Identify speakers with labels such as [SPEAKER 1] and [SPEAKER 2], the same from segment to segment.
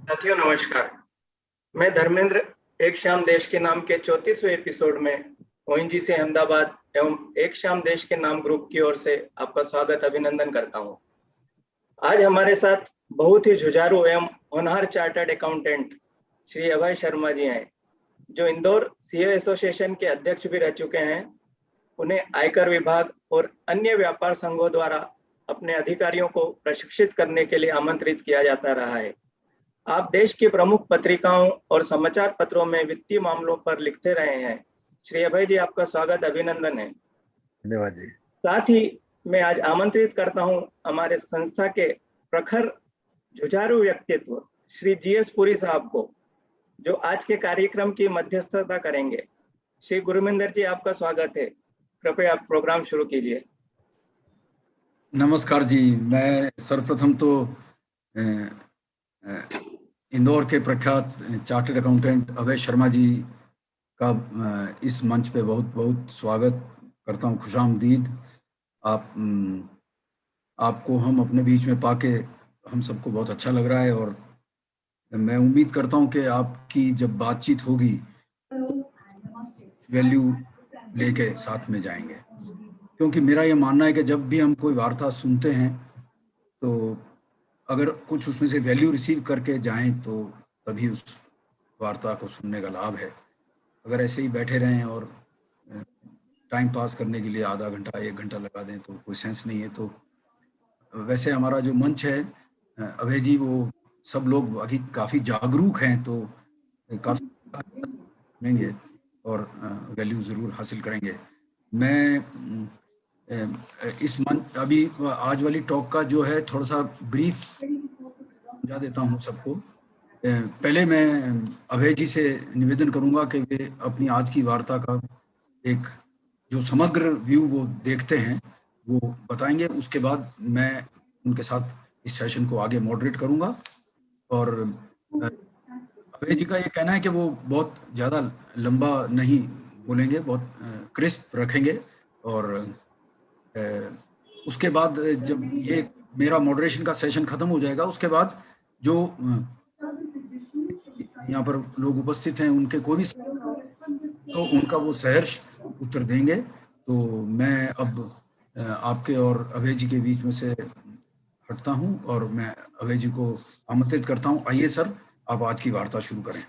[SPEAKER 1] साथियों नमस्कार। मैं धर्मेंद्र एक शाम देश के नाम के 34वें एपिसोड में ओएनजीसी अहमदाबाद एवं एक शाम देश के नाम ग्रुप की ओर से आपका स्वागत अभिनंदन करता हूं। आज हमारे साथ बहुत ही जुझारू एवं होनहार चार्टर्ड अकाउंटेंट श्री अभय शर्मा जी हैं, जो इंदौर सीए एसोसिएशन के अध्यक्ष भी रह चुके हैं। उन्हें आयकर विभाग और अन्य व्यापार संघों द्वारा अपने अधिकारियों को प्रशिक्षित करने के लिए आमंत्रित किया जाता रहा है। आप देश की प्रमुख पत्रिकाओं और समाचार पत्रों में वित्तीय मामलों पर लिखते रहे हैं। श्री अभय जी, आपका स्वागत अभिनंदन है।
[SPEAKER 2] धन्यवाद जी।
[SPEAKER 1] साथ ही मैं आज आमंत्रित करता हूं हमारे संस्था के प्रखर जुझारू व्यक्तित्व श्री जीएस पुरी साहब को, जो आज के कार्यक्रम की मध्यस्थता करेंगे। श्री गुरमिंदर जी, आपका स्वागत है। कृपया आप प्रोग्राम शुरू कीजिए।
[SPEAKER 2] नमस्कार जी। मैं सर्वप्रथम तो इंदौर के प्रख्यात चार्टर्ड अकाउंटेंट अभय शर्मा जी का इस मंच पे बहुत बहुत स्वागत करता हूँ। खुशामदीद। आपको हम अपने बीच में पाके हम सबको बहुत अच्छा लग रहा है और मैं उम्मीद करता हूँ कि आपकी जब बातचीत होगी वैल्यू लेके साथ में जाएंगे, क्योंकि मेरा ये मानना है कि जब भी हम कोई वार्ता सुनते हैं तो अगर कुछ उसमें से वैल्यू रिसीव करके जाएं तो तभी उस वार्ता को सुनने का लाभ है। अगर ऐसे ही बैठे रहें और टाइम पास करने के लिए आधा घंटा 1 घंटा लगा दें तो कोई सेंस नहीं है। तो वैसे हमारा जो मंच है अभय जी, वो सब लोग अभी काफ़ी जागरूक हैं, तो काफ़ी सुनेंगे और वैल्यू ज़रूर हासिल करेंगे। मैं इस मंच अभी आज वाली टॉक का जो है थोड़ा सा ब्रीफ समझा देता हूँ सबको। पहले मैं अभय जी से निवेदन करूंगा कि वे अपनी आज की वार्ता का एक जो समग्र व्यू वो देखते हैं वो बताएंगे। उसके बाद मैं उनके साथ इस सेशन को आगे मॉडरेट करूंगा। और अभय जी का ये कहना है कि वो बहुत ज़्यादा लंबा नहीं बोलेंगे, बहुत क्रिस्प रखेंगे। और उसके बाद जब ये मेरा मॉडरेशन का सेशन ख़त्म हो जाएगा, उसके बाद जो यहाँ पर लोग उपस्थित हैं उनके कोई भी तो उनका वो सहर्ष उत्तर देंगे। तो मैं अब आपके और अभय जी के बीच में से हटता हूं और मैं अभय जी को आमंत्रित करता हूं। आइए सर, आप आज की वार्ता शुरू करें।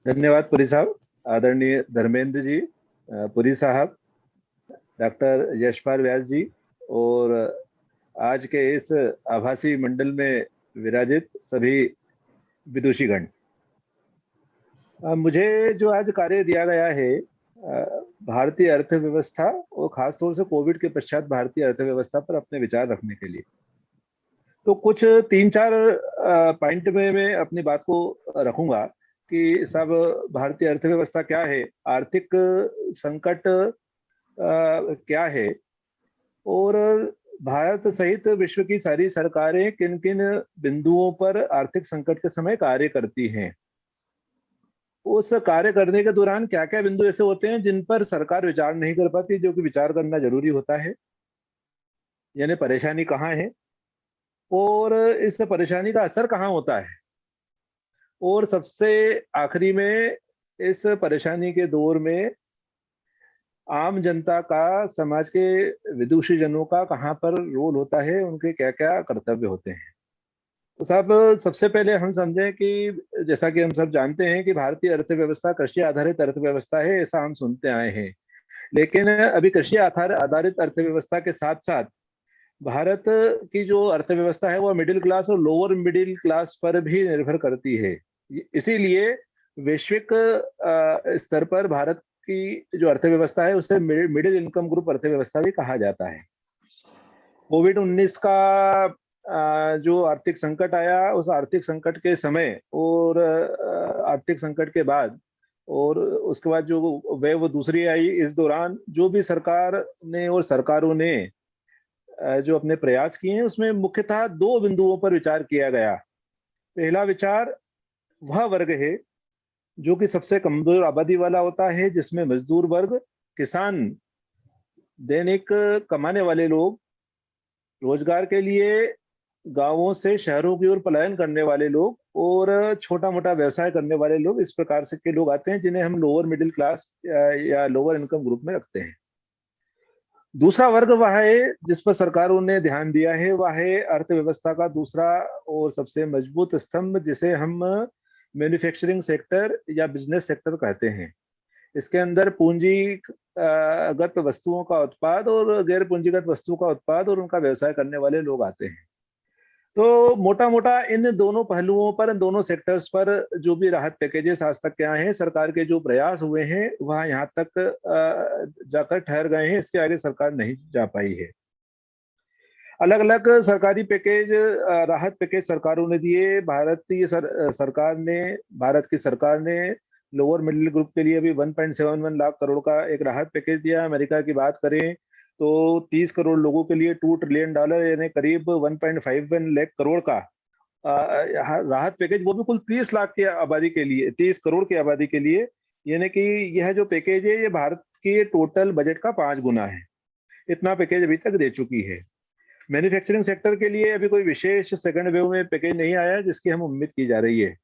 [SPEAKER 3] धन्यवाद पुरी साहब। आदरणीय धर्मेंद्र जी, पुरी साहब, डॉक्टर यशपाल व्यास जी और आज के इस आभासी मंडल में विराजित सभी विदुषीगण, मुझे जो आज कार्य दिया गया है भारतीय अर्थव्यवस्था और खासतौर से कोविड के पश्चात भारतीय अर्थव्यवस्था पर अपने विचार रखने के लिए, तो कुछ 3-4 पॉइंट में मैं अपनी बात को रखूंगा कि सब भारतीय अर्थव्यवस्था क्या है, आर्थिक संकट क्या है और भारत सहित विश्व की सारी सरकारें किन किन बिंदुओं पर आर्थिक संकट के समय कार्य करती हैं। उस कार्य करने के दौरान क्या क्या बिंदु ऐसे होते हैं जिन पर सरकार विचार नहीं कर पाती, जो कि विचार करना जरूरी होता है, यानी परेशानी कहाँ है और इस परेशानी का असर कहाँ होता है। और सबसे आखिरी में इस परेशानी के दौर में आम जनता का, समाज के विदुषी जनों का कहाँ पर रोल होता है, उनके क्या क्या कर्तव्य होते हैं। तो साहब, सबसे पहले हम समझें कि जैसा कि हम सब जानते हैं कि भारतीय अर्थव्यवस्था कृषि आधारित अर्थव्यवस्था है, ऐसा हम सुनते आए हैं। लेकिन अभी कृषि आधारित अर्थव्यवस्था के साथ साथ भारत की जो अर्थव्यवस्था है वो मिडिल क्लास और लोअर मिडिल क्लास पर भी निर्भर करती है। इसीलिए वैश्विक स्तर पर भारत की जो अर्थव्यवस्था है उसे मिडिल इनकम ग्रुप अर्थव्यवस्था भी कहा जाता है। कोविड-19 का जो आर्थिक संकट आया, उस आर्थिक संकट के समय और आर्थिक संकट के बाद और उसके बाद जो वेव दूसरी आई, इस दौरान जो भी सरकार ने और सरकारों ने जो अपने प्रयास किए हैं उसमें मुख्यतः 2 बिंदुओं पर विचार किया गया। पहला विचार वह वर्ग है जो कि सबसे कमजोर आबादी वाला होता है, जिसमें मजदूर वर्ग, किसान, दैनिक कमाने वाले लोग, रोजगार के लिए गांवों से शहरों की ओर पलायन करने वाले लोग और छोटा मोटा व्यवसाय करने वाले लोग, इस प्रकार से के लोग आते हैं जिन्हें हम लोअर मिडिल क्लास या लोअर इनकम ग्रुप में रखते हैं। दूसरा वर्ग वह है जिस पर सरकारों ने ध्यान दिया है, वह है अर्थव्यवस्था का दूसरा और सबसे मजबूत स्तंभ, जिसे हम मैन्युफैक्चरिंग सेक्टर या बिजनेस सेक्टर कहते हैं। इसके अंदर पूंजीगत वस्तुओं का उत्पाद और गैर पूंजीगत वस्तुओं का उत्पाद और उनका व्यवसाय करने वाले लोग आते हैं। तो मोटा मोटा इन दोनों पहलुओं पर, इन दोनों सेक्टर्स पर जो भी राहत पैकेजेस आज तक क्या हैं, सरकार के जो प्रयास हुए हैं वह यहाँ तक जाकर ठहर गए हैं। इसके आगे सरकार नहीं जा पाई है। अलग अलग सरकारी पैकेज, राहत पैकेज सरकारों ने दिए। भारत की सरकार ने लोअर मिडिल ग्रुप के लिए भी 1.71 लाख करोड़ का एक राहत पैकेज दिया। अमेरिका की बात करें तो 30 करोड़ लोगों के लिए $2 ट्रिलियन यानी करीब 1.51 लाख करोड़ का राहत पैकेज, वो भी कुल 30 लाख की आबादी के लिए, 30 करोड़ की आबादी के लिए। यानी कि यह जो पैकेज है ये भारत के टोटल बजट का 5 गुना है। इतना पैकेज अभी तक दे चुकी है। मैन्युफैक्चरिंग सेक्टर के लिए अभी कोई विशेष सेकंड वेव में पैकेज नहीं आया जिसकी हम उम्मीद की जा रही है।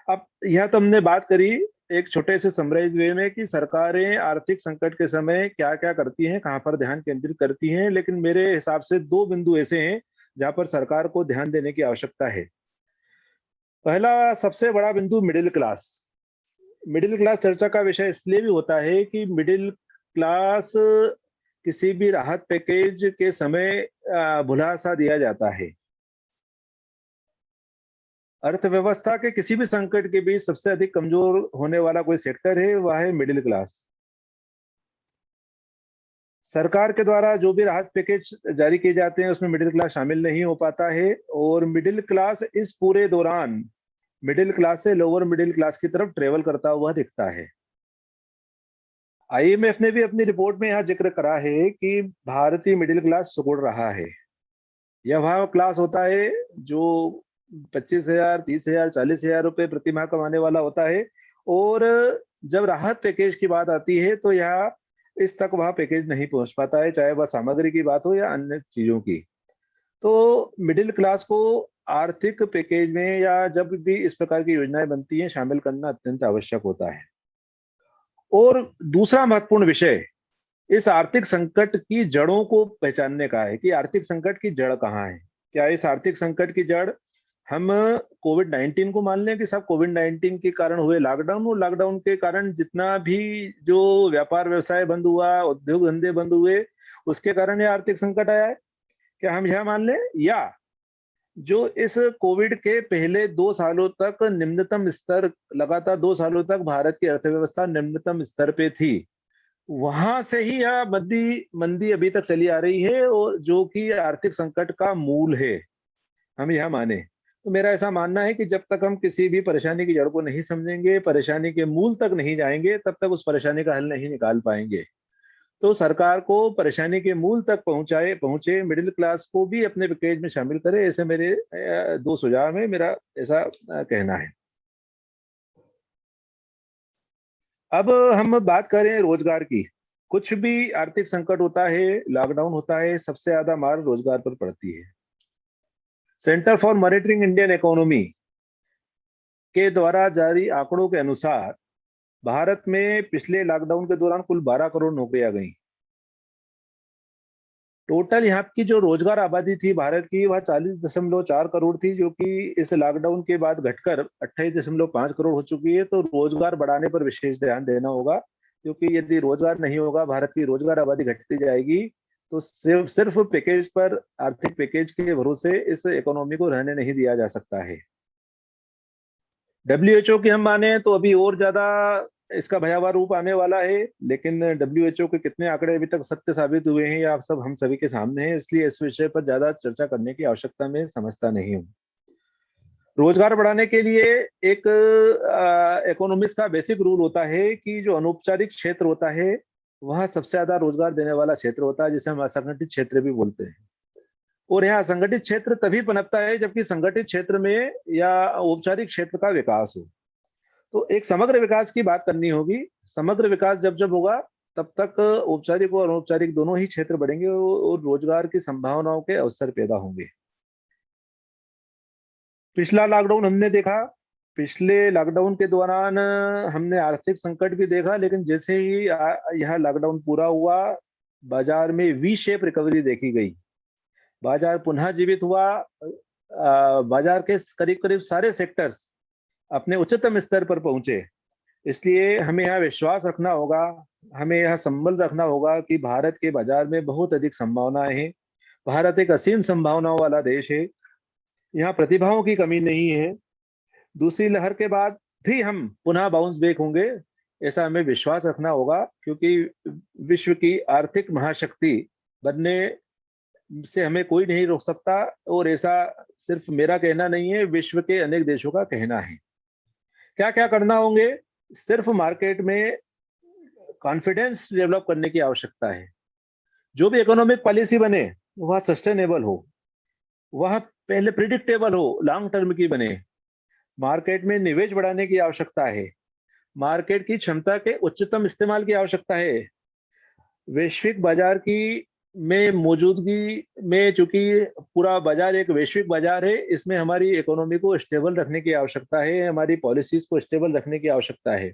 [SPEAKER 3] अब यह तो हमने बात करी एक छोटे से समराइज वे में कि सरकारें आर्थिक संकट के समय क्या क्या करती हैं, कहां पर ध्यान केंद्रित करती हैं, लेकिन मेरे हिसाब से 2 बिंदु ऐसे हैं जहां पर सरकार को ध्यान देने की आवश्यकता है। पहला सबसे बड़ा बिंदु मिडिल क्लास। मिडिल क्लास चर्चा का विषय इसलिए भी होता है कि मिडिल क्लास किसी भी राहत पैकेज के समय भुला सा दिया जाता है। अर्थव्यवस्था के किसी भी संकट के बीच सबसे अधिक कमजोर होने वाला कोई सेक्टर है, वह है मिडिल क्लास। सरकार के द्वारा जो भी राहत पैकेज जारी किए जाते हैं उसमें मिडिल क्लास शामिल नहीं हो पाता है, और मिडिल क्लास इस पूरे दौरान मिडिल क्लास से लोअर मिडिल क्लास की तरफ ट्रेवल करता हुआ दिखता है। IMF ने भी अपनी रिपोर्ट में यह जिक्र करा है कि भारतीय मिडिल क्लास सिकुड़ रहा है। यह वह क्लास होता है जो 25,000, 30,000, 40,000 रुपए प्रति माह कमाने वाला होता है, और जब राहत पैकेज की बात आती है तो यह इस तक वह पैकेज नहीं पहुंच पाता है, चाहे वह सामग्री की बात हो या अन्य चीजों की। तो मिडिल क्लास को आर्थिक पैकेज में या जब भी इस प्रकार की योजनाएं बनती हैं शामिल करना अत्यंत आवश्यक होता है। और दूसरा महत्वपूर्ण विषय इस आर्थिक संकट की जड़ों को पहचानने का है कि आर्थिक संकट की जड़ कहाँ है। क्या इस आर्थिक संकट की जड़ हम कोविड-19 को मान लें कि सब कोविड-19 के कारण हुए लॉकडाउन, और लॉकडाउन के कारण जितना भी जो व्यापार व्यवसाय बंद हुआ, उद्योग धंधे बंद हुए, उसके कारण ये आर्थिक संकट आया है? क्या हम यह मान लें, या जो इस कोविड के पहले 2 सालों तक निम्नतम स्तर, लगातार 2 सालों तक भारत की अर्थव्यवस्था निम्नतम स्तर पे थी, वहां से ही यह मंदी अभी तक चली आ रही है, और जो कि आर्थिक संकट का मूल है, हम यह माने? तो मेरा ऐसा मानना है कि जब तक हम किसी भी परेशानी की जड़ को नहीं समझेंगे, परेशानी के मूल तक नहीं जाएंगे, तब तक उस परेशानी का हल नहीं निकाल पाएंगे। तो सरकार को परेशानी के मूल तक पहुंचे, मिडिल क्लास को भी अपने पैकेज में शामिल करे, ऐसे मेरे 2 सुझाव है, मेरा ऐसा कहना है। अब हम बात करें रोजगार की। कुछ भी आर्थिक संकट होता है, लॉकडाउन होता है, सबसे ज्यादा मार रोजगार पर पड़ती है। Centre for monitoring Indian economy के द्वारा जारी आंकड़ों के अनुसार भारत में पिछले लॉकडाउन के दौरान कुल 12 करोड़ नौकरियां गई। टोटल यहाँ की जो रोजगार आबादी थी भारत की, वह 40.4 करोड़ थी, जो कि इस लॉकडाउन के बाद घटकर 28.5 करोड़ हो चुकी है। तो रोजगार बढ़ाने पर विशेष ध्यान देना होगा, क्योंकि यदि रोजगार नहीं होगा, भारत की रोजगार आबादी घटती जाएगी, तो सिर्फ पैकेज पर, आर्थिक पैकेज के भरोसे इस इकोनॉमी को रहने नहीं दिया जा सकता है। WHO की हम माने तो अभी और ज्यादा इसका भयावह रूप आने वाला है, लेकिन WHO के कितने आंकड़े अभी तक सत्य साबित हुए हैं, या सब हम सभी के सामने है, इसलिए इस विषय पर ज्यादा चर्चा करने की आवश्यकता मैं समझता नहीं हूँ। रोजगार बढ़ाने के लिए एक इकोनॉमिक्स का बेसिक रूल होता है कि जो अनौपचारिक क्षेत्र होता है वह सबसे ज्यादा रोजगार देने वाला क्षेत्र होता है, जिसे हम असंगठित क्षेत्र भी बोलते हैं। और यह असंगठित क्षेत्र तभी पनपता है जबकि संगठित क्षेत्र में या औपचारिक क्षेत्र का विकास हो। तो एक समग्र विकास की बात करनी होगी। समग्र विकास जब होगा तब तक औपचारिक और अनौपचारिक दोनों ही क्षेत्र बढ़ेंगे और रोजगार की संभावनाओं के अवसर पैदा होंगे। पिछला लॉकडाउन हमने देखा पिछले लॉकडाउन के दौरान हमने आर्थिक संकट भी देखा, लेकिन जैसे ही यह लॉकडाउन पूरा हुआ, बाजार में वी शेप रिकवरी देखी गई। बाजार पुनः जीवित हुआ। बाजार के करीब करीब सारे सेक्टर्स अपने उच्चतम स्तर पर पहुंचे। इसलिए हमें यह विश्वास रखना होगा, हमें यह संबल रखना होगा कि भारत के बाजार में बहुत अधिक संभावनाएं हैं। भारत एक असीम संभावनाओं वाला देश है। यहाँ प्रतिभाओं की कमी नहीं है। दूसरी लहर के बाद भी हम पुनः बाउंस बैक होंगे, ऐसा हमें विश्वास रखना होगा, क्योंकि विश्व की आर्थिक महाशक्ति बनने से हमें कोई नहीं रोक सकता। और ऐसा सिर्फ मेरा कहना नहीं है, विश्व के अनेक देशों का कहना है। क्या क्या करना होंगे? सिर्फ मार्केट में कॉन्फिडेंस डेवलप करने की आवश्यकता है। जो भी इकोनॉमिक पॉलिसी बने वह सस्टेनेबल हो, वह पहले प्रिडिक्टेबल हो, लॉन्ग टर्म की बने। मार्केट में निवेश बढ़ाने की आवश्यकता है। मार्केट की क्षमता के उच्चतम इस्तेमाल की आवश्यकता है। वैश्विक बाजार की में मौजूदगी में, चूंकि पूरा बाजार एक वैश्विक बाजार है, इसमें हमारी इकोनॉमी को स्टेबल रखने की आवश्यकता है, हमारी पॉलिसीज को स्टेबल रखने की आवश्यकता है।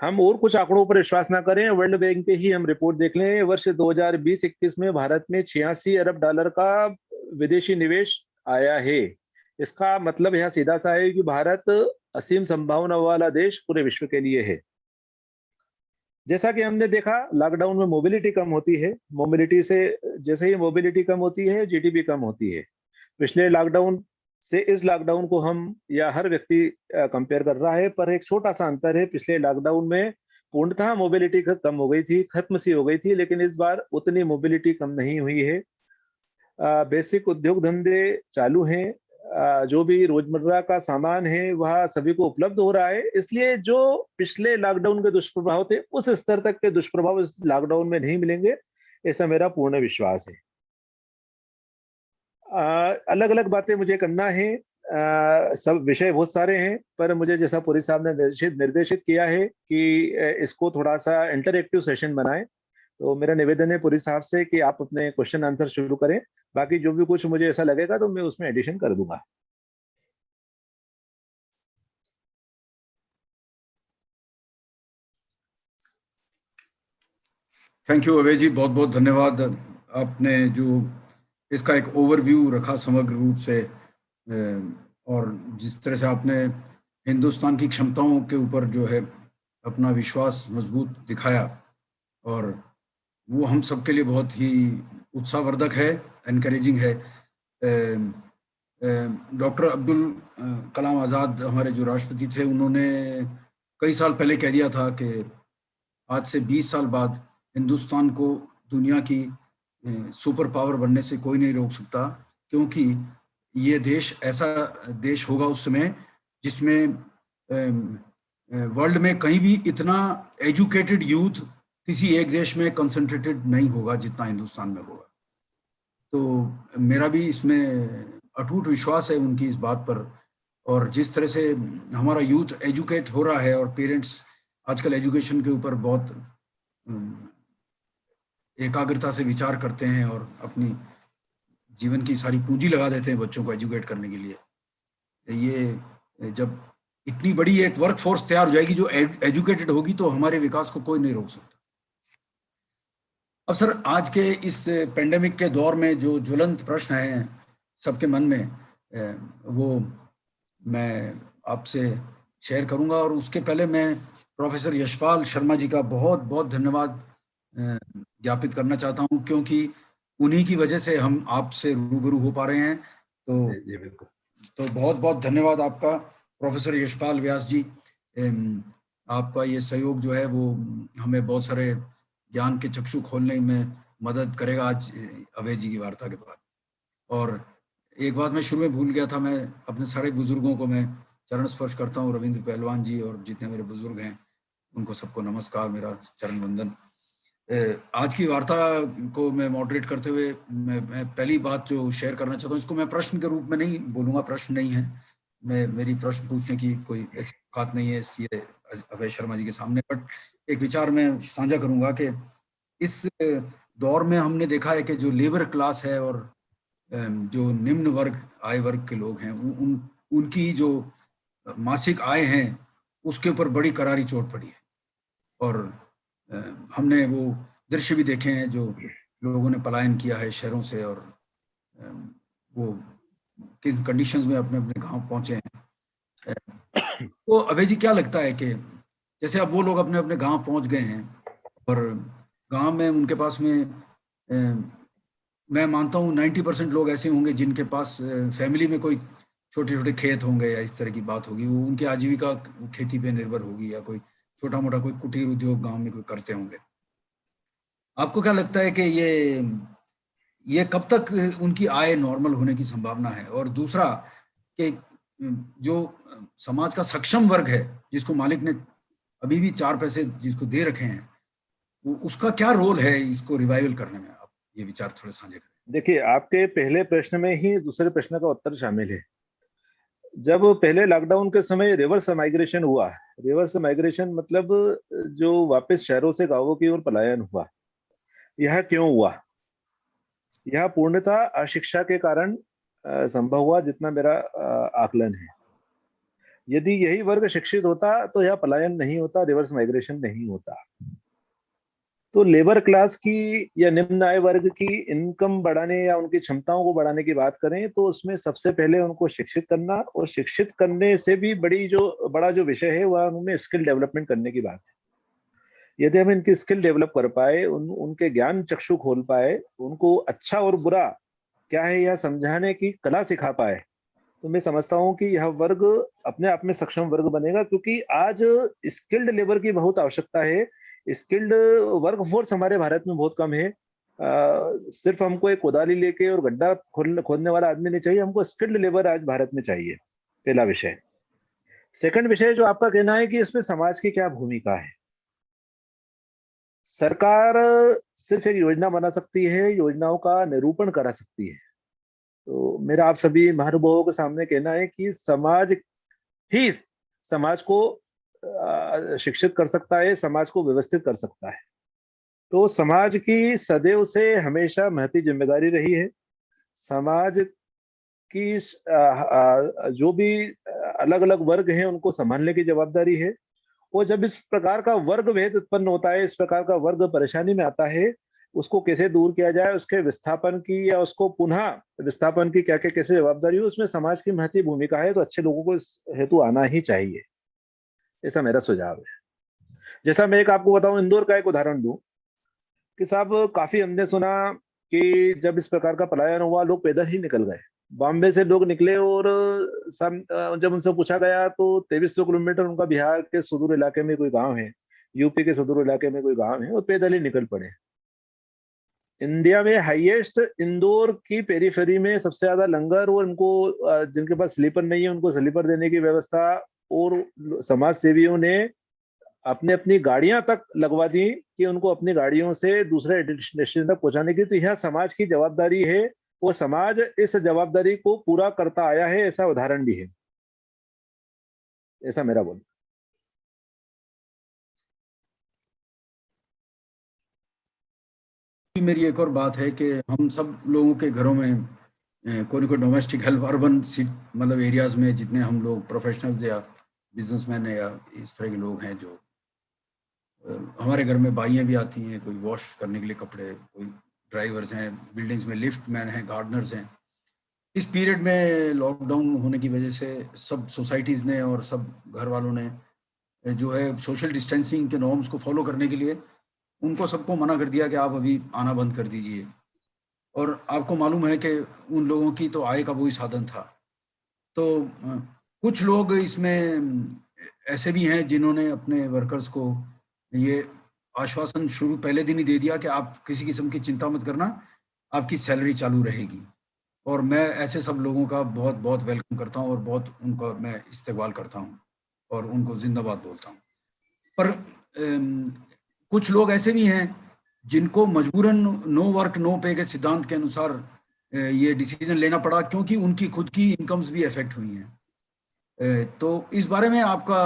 [SPEAKER 3] हम और कुछ आंकड़ों पर विश्वास ना करें। वर्ल्ड बैंक के ही हम रिपोर्ट देख लें। वर्ष 2020-21 में भारत में $86 अरब का विदेशी निवेश आया है। इसका मतलब यहाँ सीधा सा है कि भारत असीम संभावना वाला देश पूरे विश्व के लिए है। जैसा कि हमने देखा, लॉकडाउन में मोबिलिटी कम होती है। मोबिलिटी से जैसे ही मोबिलिटी कम होती है, जीडीपी कम होती है। पिछले लॉकडाउन से इस लॉकडाउन को हम या हर व्यक्ति कंपेयर कर रहा है, पर एक छोटा सा अंतर है। पिछले लॉकडाउन में पूर्णतः मोबिलिटी कम हो गई थी, खत्म सी हो गई थी, लेकिन इस बार उतनी मोबिलिटी कम नहीं हुई है। बेसिक उद्योग धंधे चालू हैं। जो भी रोजमर्रा का सामान है वह सभी को उपलब्ध हो रहा है। इसलिए जो पिछले लॉकडाउन के दुष्प्रभाव थे, उस स्तर तक के दुष्प्रभाव इस लॉकडाउन में नहीं मिलेंगे, ऐसा मेरा पूर्ण विश्वास है। अलग अलग बातें मुझे करना है। सब विषय बहुत सारे हैं, पर मुझे जैसा पुरी साहब ने निर्देशित किया है कि इसको थोड़ा सा इंटरएक्टिव सेशन बनाएं, तो मेरा निवेदन है पुरी साहब से कि आप अपने क्वेश्चन आंसर शुरू करें। बाकी जो भी कुछ मुझे ऐसा लगेगा तो मैं उसमें एडिशन कर दूंगा।
[SPEAKER 2] थैंक यू अभय जी, बहुत बहुत धन्यवाद। आपने जो इसका एक ओवरव्यू रखा समग्र रूप से, और जिस तरह से आपने हिंदुस्तान की क्षमताओं के ऊपर जो है अपना विश्वास मजबूत दिखाया, और वो हम सबके लिए बहुत ही उत्साहवर्धक है, एनकरेजिंग है। डॉक्टर अब्दुल कलाम आज़ाद हमारे जो राष्ट्रपति थे, उन्होंने कई साल पहले कह दिया था कि आज से 20 साल बाद हिंदुस्तान को दुनिया की सुपर पावर बनने से कोई नहीं रोक सकता, क्योंकि ये देश ऐसा देश होगा उस समय जिसमें वर्ल्ड में कहीं भी इतना एजुकेटेड यूथ किसी एक देश में कंसंट्रेटेड नहीं होगा जितना हिंदुस्तान में होगा। तो मेरा भी इसमें अटूट विश्वास है उनकी इस बात पर। और जिस तरह से हमारा यूथ एजुकेट हो रहा है, और पेरेंट्स आजकल एजुकेशन के ऊपर बहुत एकाग्रता से विचार करते हैं और अपनी जीवन की सारी पूंजी लगा देते हैं बच्चों को एजुकेट करने के लिए। ये जब इतनी बड़ी एक वर्क फोर्स तैयार हो जाएगी जो एजुकेटेड होगी, तो हमारे विकास को कोई नहीं रोक सकता। अब सर, आज के इस पेंडेमिक के दौर में जो ज्वलंत प्रश्न है सबके मन में, वो मैं आपसे शेयर करूंगा। और उसके पहले मैं प्रोफेसर यशपाल शर्मा जी का बहुत बहुत धन्यवाद ज्ञापित करना चाहता हूं, क्योंकि उन्हीं की वजह से हम आपसे रूबरू हो पा रहे हैं। तो बहुत बहुत धन्यवाद आपका प्रोफेसर यशपाल व्यास जी। आपका ये सहयोग जो है वो हमें बहुत सारे ज्ञान के चक्षु खोलने में मदद करेगा आज अभय जी की वार्ता के बाद। और एक बात मैं शुरू में भूल गया था, मैं अपने सारे बुजुर्गों को मैं चरण स्पर्श करता हूँ। रविंद्र पहलवान जी और जितने मेरे बुजुर्ग हैं उनको सबको नमस्कार, मेरा चरण वंदन। आज की वार्ता को मैं मॉडरेट करते हुए मैं पहली बात जो शेयर करना चाहता हूँ, इसको मैं प्रश्न के रूप में नहीं बोलूँगा, प्रश्न नहीं है, मेरी प्रश्न पूछने की कोई ऐसी बात नहीं है ये अभय शर्मा जी के सामने, बट एक विचार मैं साझा करूँगा कि इस दौर में हमने देखा है कि जो लेबर क्लास है और जो निम्न वर्ग, आय वर्ग के लोग हैं, उनकी जो मासिक आय है उसके ऊपर बड़ी करारी चोट पड़ी है। और हमने वो दृश्य भी देखे हैं जो लोगों ने पलायन किया है शहरों से, और वो किस कंडीशंस में अपने अपने गांव पहुंचे हैं। तो अभय जी क्या लगता है कि जैसे अब वो लोग अपने अपने गांव पहुंच गए हैं और गांव में उनके पास में मैं मानता हूँ 90% लोग ऐसे होंगे जिनके पास फैमिली में कोई छोटे छोटे खेत होंगे या इस तरह की बात होगी, वो उनकी आजीविका खेती पे निर्भर होगी या कोई छोटा मोटा कोई कुटीर उद्योग गांव में कोई करते होंगे। आपको क्या लगता है कि ये कब तक उनकी आय नॉर्मल होने की संभावना है? और दूसरा कि जो समाज का सक्षम वर्ग है जिसको मालिक ने अभी भी 4 पैसे जिसको दे रखे हैं, उसका क्या रोल है इसको रिवाइवल करने में? आप ये विचार थोड़े साझा करें।
[SPEAKER 3] देखिए, आपके पहले प्रश्न में ही दूसरे प्रश्न का उत्तर शामिल है। जब पहले लॉकडाउन के समय रिवर्स माइग्रेशन हुआ, रिवर्स माइग्रेशन मतलब जो वापस शहरों से गांवों की ओर पलायन हुआ, यह क्यों हुआ? यह पूर्णतः अशिक्षा के कारण संभव हुआ, जितना मेरा आकलन है। यदि यही वर्ग शिक्षित होता तो यह पलायन नहीं होता, रिवर्स माइग्रेशन नहीं होता। तो लेबर क्लास की या निम्न आय वर्ग की इनकम बढ़ाने या उनकी क्षमताओं को बढ़ाने की बात करें तो उसमें सबसे पहले उनको शिक्षित करना, और शिक्षित करने से भी बड़ा जो विषय है वह उनमें स्किल डेवलपमेंट करने की बात है। यदि हम इनकी स्किल डेवलप कर पाए, उनके ज्ञान चक्षु खोल पाए, उनको अच्छा और बुरा क्या है यह समझाने की कला सिखा पाए, तो मैं समझता हूं कि यह वर्ग अपने आप में सक्षम वर्ग बनेगा। क्योंकि आज स्किल्ड लेबर की बहुत आवश्यकता है। स्किल्ड वर्क फोर्स हमारे भारत में बहुत कम है। सिर्फ हमको एक कोदाली लेके और गड्ढा खोदने वाला आदमी नहीं चाहिए, हमको स्किल्ड लेबर आज भारत में चाहिए। पहला विषय। सेकंड विषय जो आपका कहना है कि इसमें समाज की क्या भूमिका है। सरकार सिर्फ एक योजना बना सकती है, योजनाओं का निरूपण करा सकती है। तो मेरा आप सभी महानुभावों के सामने कहना है कि समाज ही समाज को शिक्षित कर सकता है, समाज को व्यवस्थित कर सकता है। तो समाज की सदैव से हमेशा महती जिम्मेदारी रही है। समाज की जो भी अलग अलग वर्ग हैं उनको संभालने की जवाबदारी है। और जब इस प्रकार का वर्ग भेद उत्पन्न होता है, इस प्रकार का वर्ग परेशानी में आता है, उसको कैसे दूर किया जाए, उसके विस्थापन की या उसको पुनः विस्थापन की क्या क्या कैसे जवाबदारी हो, उसमें समाज की महती भूमिका है। तो अच्छे लोगों को इस हेतु आना ही चाहिए, ऐसा मेरा सुझाव है। जैसा मैं एक आपको बताऊं, इंदौर का एक उदाहरण दूं कि साहब काफी हमने सुना कि जब इस प्रकार का पलायन हुआ लोग पैदल ही निकल गए। बॉम्बे से लोग निकले और जब उनसे पूछा गया तो 2300 किलोमीटर उनका बिहार के सुदूर इलाके में कोई गांव है, यूपी के सुदूर इलाके में कोई गांव है, और पैदल ही निकल पड़े। इंडिया में हाईएस्ट इंदौर की पेरीफेरी में सबसे ज्यादा लंगर, और उनको जिनके पास स्लीपर नहीं है उनको स्लीपर देने की व्यवस्था, और समाज सेवियों ने अपने अपनी गाड़ियां तक लगवा दी कि उनको अपनी गाड़ियों से दूसरे डेस्टिनेशन तक पहुंचाने की। तो यह समाज की जवाबदारी है, और समाज इस जवाबदारी को पूरा करता आया है, ऐसा उदाहरण भी है। ऐसा मेरा बोल।
[SPEAKER 2] मेरी एक और बात है कि हम सब लोगों के घरों में कोई ना कोई डोमेस्टिक हेल्प, अर्बन मतलब एरियाज में जितने हम लोग प्रोफेशनल्स या बिजनेसमैन या इस तरह के लोग हैं, जो हमारे घर में बाइयाँ भी आती हैं, कोई वॉश करने के लिए कपड़े, कोई ड्राइवर्स हैं, बिल्डिंग्स में लिफ्ट मैन हैं, गार्डनर्स हैं। इस पीरियड में लॉकडाउन होने की वजह से सब सोसाइटीज़ ने और सब घर वालों ने जो है सोशल डिस्टेंसिंग के नॉर्म्स को फॉलो करने के लिए उनको सबको मना कर दिया कि आप अभी आना बंद कर दीजिए। और आपको मालूम है कि उन लोगों की तो आय का वही साधन था। तो कुछ लोग इसमें ऐसे भी हैं जिन्होंने अपने वर्कर्स को ये आश्वासन शुरू पहले दिन ही दे दिया कि आप किसी किस्म की चिंता मत करना, आपकी सैलरी चालू रहेगी। और मैं ऐसे सब लोगों का बहुत बहुत वेलकम करता हूँ और बहुत उनका मैं इस्तेमाल करता हूँ और उनको जिंदाबाद बोलता हूँ। पर कुछ लोग ऐसे भी हैं जिनको मजबूरन नो वर्क नो पे के सिद्धांत के अनुसार ये डिसीजन लेना पड़ा, क्योंकि उनकी खुद की इनकम्स भी अफेक्ट हुई हैं। तो इस बारे में आपका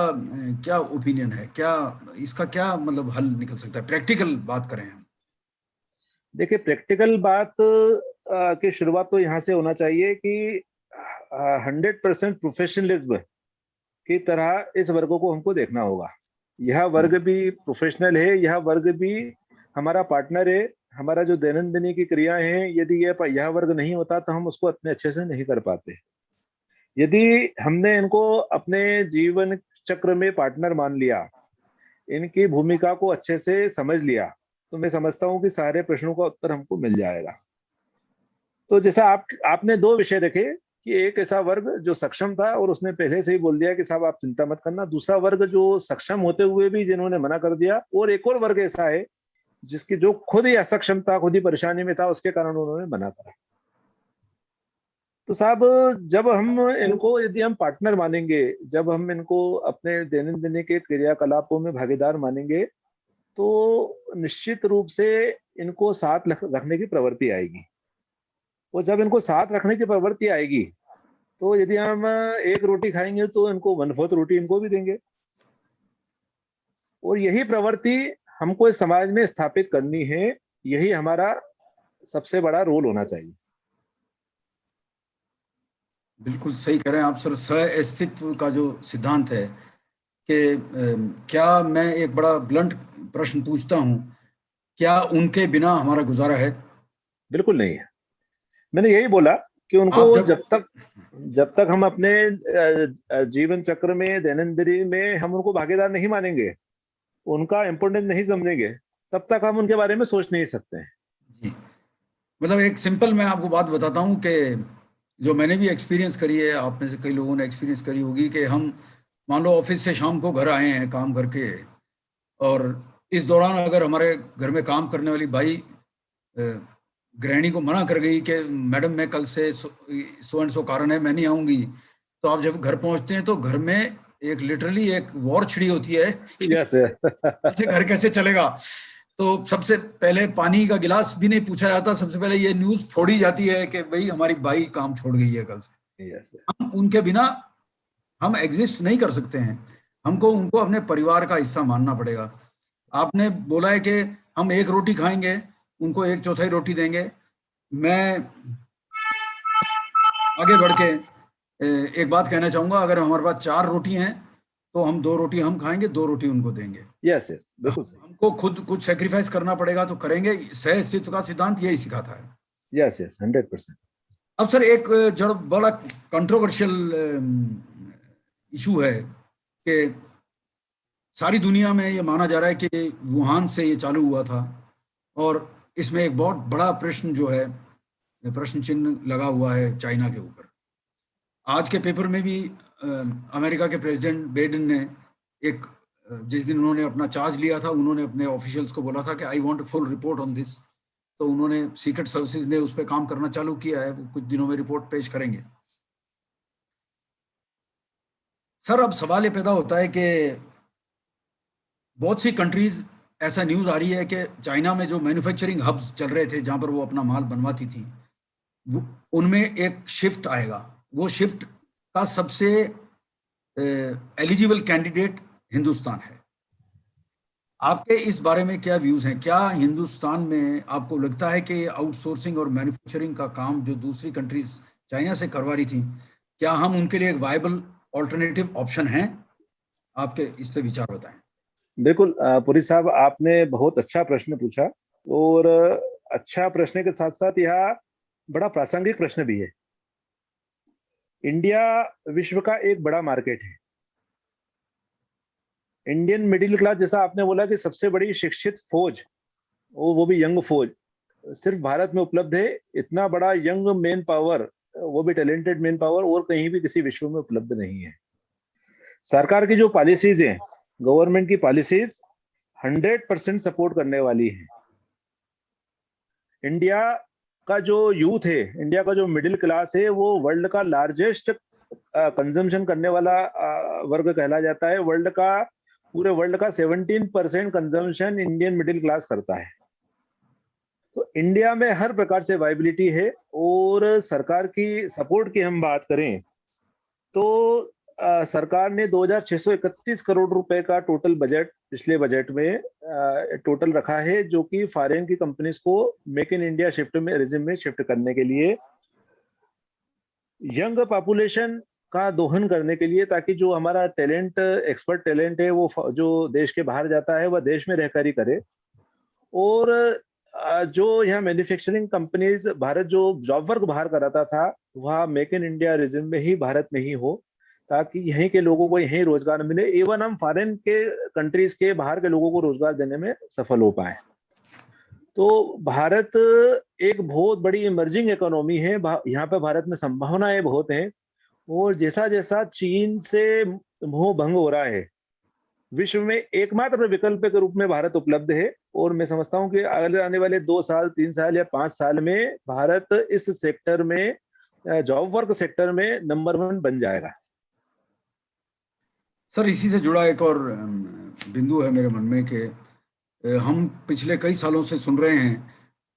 [SPEAKER 2] क्या ओपिनियन है? क्या इसका क्या मतलब हल निकल सकता है? प्रैक्टिकल बात करें हम।
[SPEAKER 3] देखिए, प्रैक्टिकल बात की शुरुआत तो यहाँ से होना चाहिए कि 100% प्रोफेशनलिज्म की तरह इस वर्ग को हमको देखना होगा। यह वर्ग भी प्रोफेशनल है, यह वर्ग भी हमारा पार्टनर है। हमारा जो दैनंदिनी की क्रियाएं हैं, यदि यह वर्ग नहीं होता तो हम उसको इतने अच्छे से नहीं कर पाते। यदि हमने इनको अपने जीवन चक्र में पार्टनर मान लिया, इनकी भूमिका को अच्छे से समझ लिया, तो मैं समझता हूं कि सारे प्रश्नों का उत्तर हमको मिल जाएगा। तो जैसा आपने दो विषय रखे कि एक ऐसा वर्ग जो सक्षम था और उसने पहले से ही बोल दिया कि साहब आप चिंता मत करना, दूसरा वर्ग जो सक्षम होते हुए भी जिन्होंने मना कर दिया, और एक और वर्ग ऐसा है जिसकी जो खुद ही असक्षम था, खुद ही परेशानी में था, उसके कारण उन्होंने मना करा। तो साहब जब हम इनको, यदि हम पार्टनर मानेंगे, जब हम इनको अपने दैनंदिन के क्रियाकलापों में भागीदार मानेंगे, तो निश्चित रूप से इनको साथ रखने की प्रवृत्ति आएगी। और जब इनको साथ रखने की प्रवृत्ति आएगी, तो यदि हम एक रोटी खाएंगे तो इनको 1/4 रोटी इनको भी देंगे। और यही प्रवृत्ति हमको इस समाज में स्थापित करनी है, यही हमारा सबसे बड़ा रोल होना चाहिए।
[SPEAKER 2] बिल्कुल सही कह रहे हैं आप सर। सह अस्तित्व का जो सिद्धांत है कि क्या, मैं एक बड़ा ब्लंट प्रश्न पूछता हूं, क्या उनके बिना हमारा गुजारा है?
[SPEAKER 3] बिल्कुल नहीं है। मैंने यही बोला कि उनको जब तक हम अपने जीवन चक्र में, दैनंदिनी में हम उनको भागीदार नहीं मानेंगे, उनका इम्पोर्टेंस नहीं समझेंगे, तब तक हम उनके बारे में सोच नहीं सकते हैं।
[SPEAKER 2] जी, मतलब एक सिंपल मैं आपको बात बताता हूँ कि जो मैंने भी एक्सपीरियंस करी है, आप में से कई लोगों ने एक्सपीरियंस करी होगी, कि हम मान लो ऑफिस से शाम को घर आए हैं काम करके, और इस दौरान अगर हमारे घर में काम करने वाली बाई गृहिणी को मना कर गई कि मैडम मैं कल से सो एंड सो कारण है मैं नहीं आऊंगी, तो आप जब घर पहुंचते हैं तो घर में एक लिटरली एक वॉर छिड़ी होती है कि घर कैसे चलेगा। तो सबसे पहले पानी का गिलास भी नहीं पूछा जाता, सबसे पहले ये न्यूज फोड़ी जाती है कि भाई हमारी बाई काम छोड़ गई है कल से। हम उनके बिना हम एग्जिस्ट नहीं कर सकते हैं, हमको उनको अपने परिवार का हिस्सा मानना पड़ेगा। आपने बोला है कि हम एक रोटी खाएंगे, उनको 1/4 रोटी देंगे। मैं आगे बढ़ के एक बात कहना चाहूंगा, अगर हमारे पास 4 रोटी हैं तो हम 2 रोटी हम खाएंगे, 2 रोटी उनको देंगे।
[SPEAKER 3] यस बिल्कुल सही।
[SPEAKER 2] हमको खुद कुछ सेक्रीफाइस करना पड़ेगा तो करेंगे। सह अस्तित्व का सिद्धांत यही सिखाता है।
[SPEAKER 3] यस 100%।
[SPEAKER 2] अब सर एक जो बड़ा कंट्रोवर्शियल इशू है कि सारी दुनिया में ये माना जा रहा है कि वुहान से ये चालू हुआ था, और इसमें एक बहुत बड़ा प्रश्न जो है, प्रश्न चिन्ह लगा हुआ है चाइना के ऊपर। आज के पेपर में भी अमेरिका के प्रेसिडेंट बाइडेन ने एक, जिस दिन उन्होंने अपना चार्ज लिया था, उन्होंने अपने ऑफिशियल्स को बोला था कि I want a full report on this. तो उन्होंने, सीक्रेट सर्विसेज ने उस पर काम करना चालू किया है, वो कुछ दिनों में रिपोर्ट पेश करेंगे। सर अब सवाल ये पैदा होता है कि बहुत सी कंट्रीज, ऐसा न्यूज आ रही है कि चाइना में जो मैन्युफैक्चरिंग हब्स चल रहे थे जहां पर वो अपना माल बनवाती थी, उनमें एक शिफ्ट आएगा। वो शिफ्ट का सबसे एलिजिबल कैंडिडेट हिंदुस्तान है। आपके इस बारे में क्या व्यूज हैं? क्या हिंदुस्तान में आपको लगता है कि आउटसोर्सिंग और मैन्युफैक्चरिंग का काम जो दूसरी कंट्रीज चाइना से करवा रही थी, क्या हम उनके लिए एक वायबल ऑल्टरनेटिव ऑप्शन हैं? आपके इस पे विचार बताएं।
[SPEAKER 3] बिल्कुल पुरी साहब, आपने बहुत अच्छा प्रश्न पूछा, और अच्छा प्रश्न के साथ साथ यह बड़ा प्रासंगिक प्रश्न भी है। इंडिया विश्व का एक बड़ा मार्केट है। इंडियन मिडिल क्लास, जैसा आपने बोला कि सबसे बड़ी शिक्षित फौज, वो भी यंग फौज, सिर्फ भारत में उपलब्ध है। इतना बड़ा यंग मैन पावर, वो भी टैलेंटेड मैन पावर, और कहीं भी किसी विश्व में उपलब्ध नहीं है। सरकार की जो पॉलिसीज हैं, गवर्नमेंट की पॉलिसीज 100% सपोर्ट करने वाली है। इंडिया का जो यूथ है, इंडिया का जो मिडिल क्लास है, वो वर्ल्ड का लार्जेस्ट कंजम्पशन करने वाला वर्ग कहला जाता है। पूरे वर्ल्ड का 17% कंजम्पशन इंडियन मिडिल क्लास करता है। तो इंडिया में हर प्रकार से वाइबिलिटी है। और सरकार की सपोर्ट की हम बात करें तो सरकार ने 2631 करोड़ रुपए का टोटल बजट पिछले बजट में टोटल रखा है, जो कि फॉरेन की कंपनीज को मेक इन इंडिया शिफ्ट में, रिजिम में शिफ्ट करने के लिए यंग पॉपुलेशन का दोहन करने के लिए, ताकि जो हमारा टैलेंट, एक्सपर्ट टैलेंट है वो जो देश के बाहर जाता है वह देश में रहकर ही करे। और जो यहाँ मैन्युफैक्चरिंग कंपनीज, भारत जो जॉब वर्क बाहर कराता था वह मेक इन इंडिया रिजिम में ही भारत में ही हो, ताकि यहीं के लोगों को यहीं रोजगार मिले। इवन हम फॉरेन के कंट्रीज के बाहर के लोगों को रोजगार देने में सफल हो पाए। तो भारत एक बहुत बड़ी इमर्जिंग इकोनॉमी है, यहाँ पे भारत में संभावनाएं बहुत हैं। और जैसा जैसा चीन से मोह भंग हो रहा है, विश्व में एकमात्र विकल्प के रूप में भारत उपलब्ध है। और मैं समझता हूं कि अगले आने वाले 2 साल, 3 साल या 5 साल में भारत इस सेक्टर में, जॉब वर्क सेक्टर में नंबर 1 बन जाएगा।
[SPEAKER 2] सर, इसी से जुड़ा एक और बिंदु है मेरे मन में कि हम पिछले कई सालों से सुन रहे हैं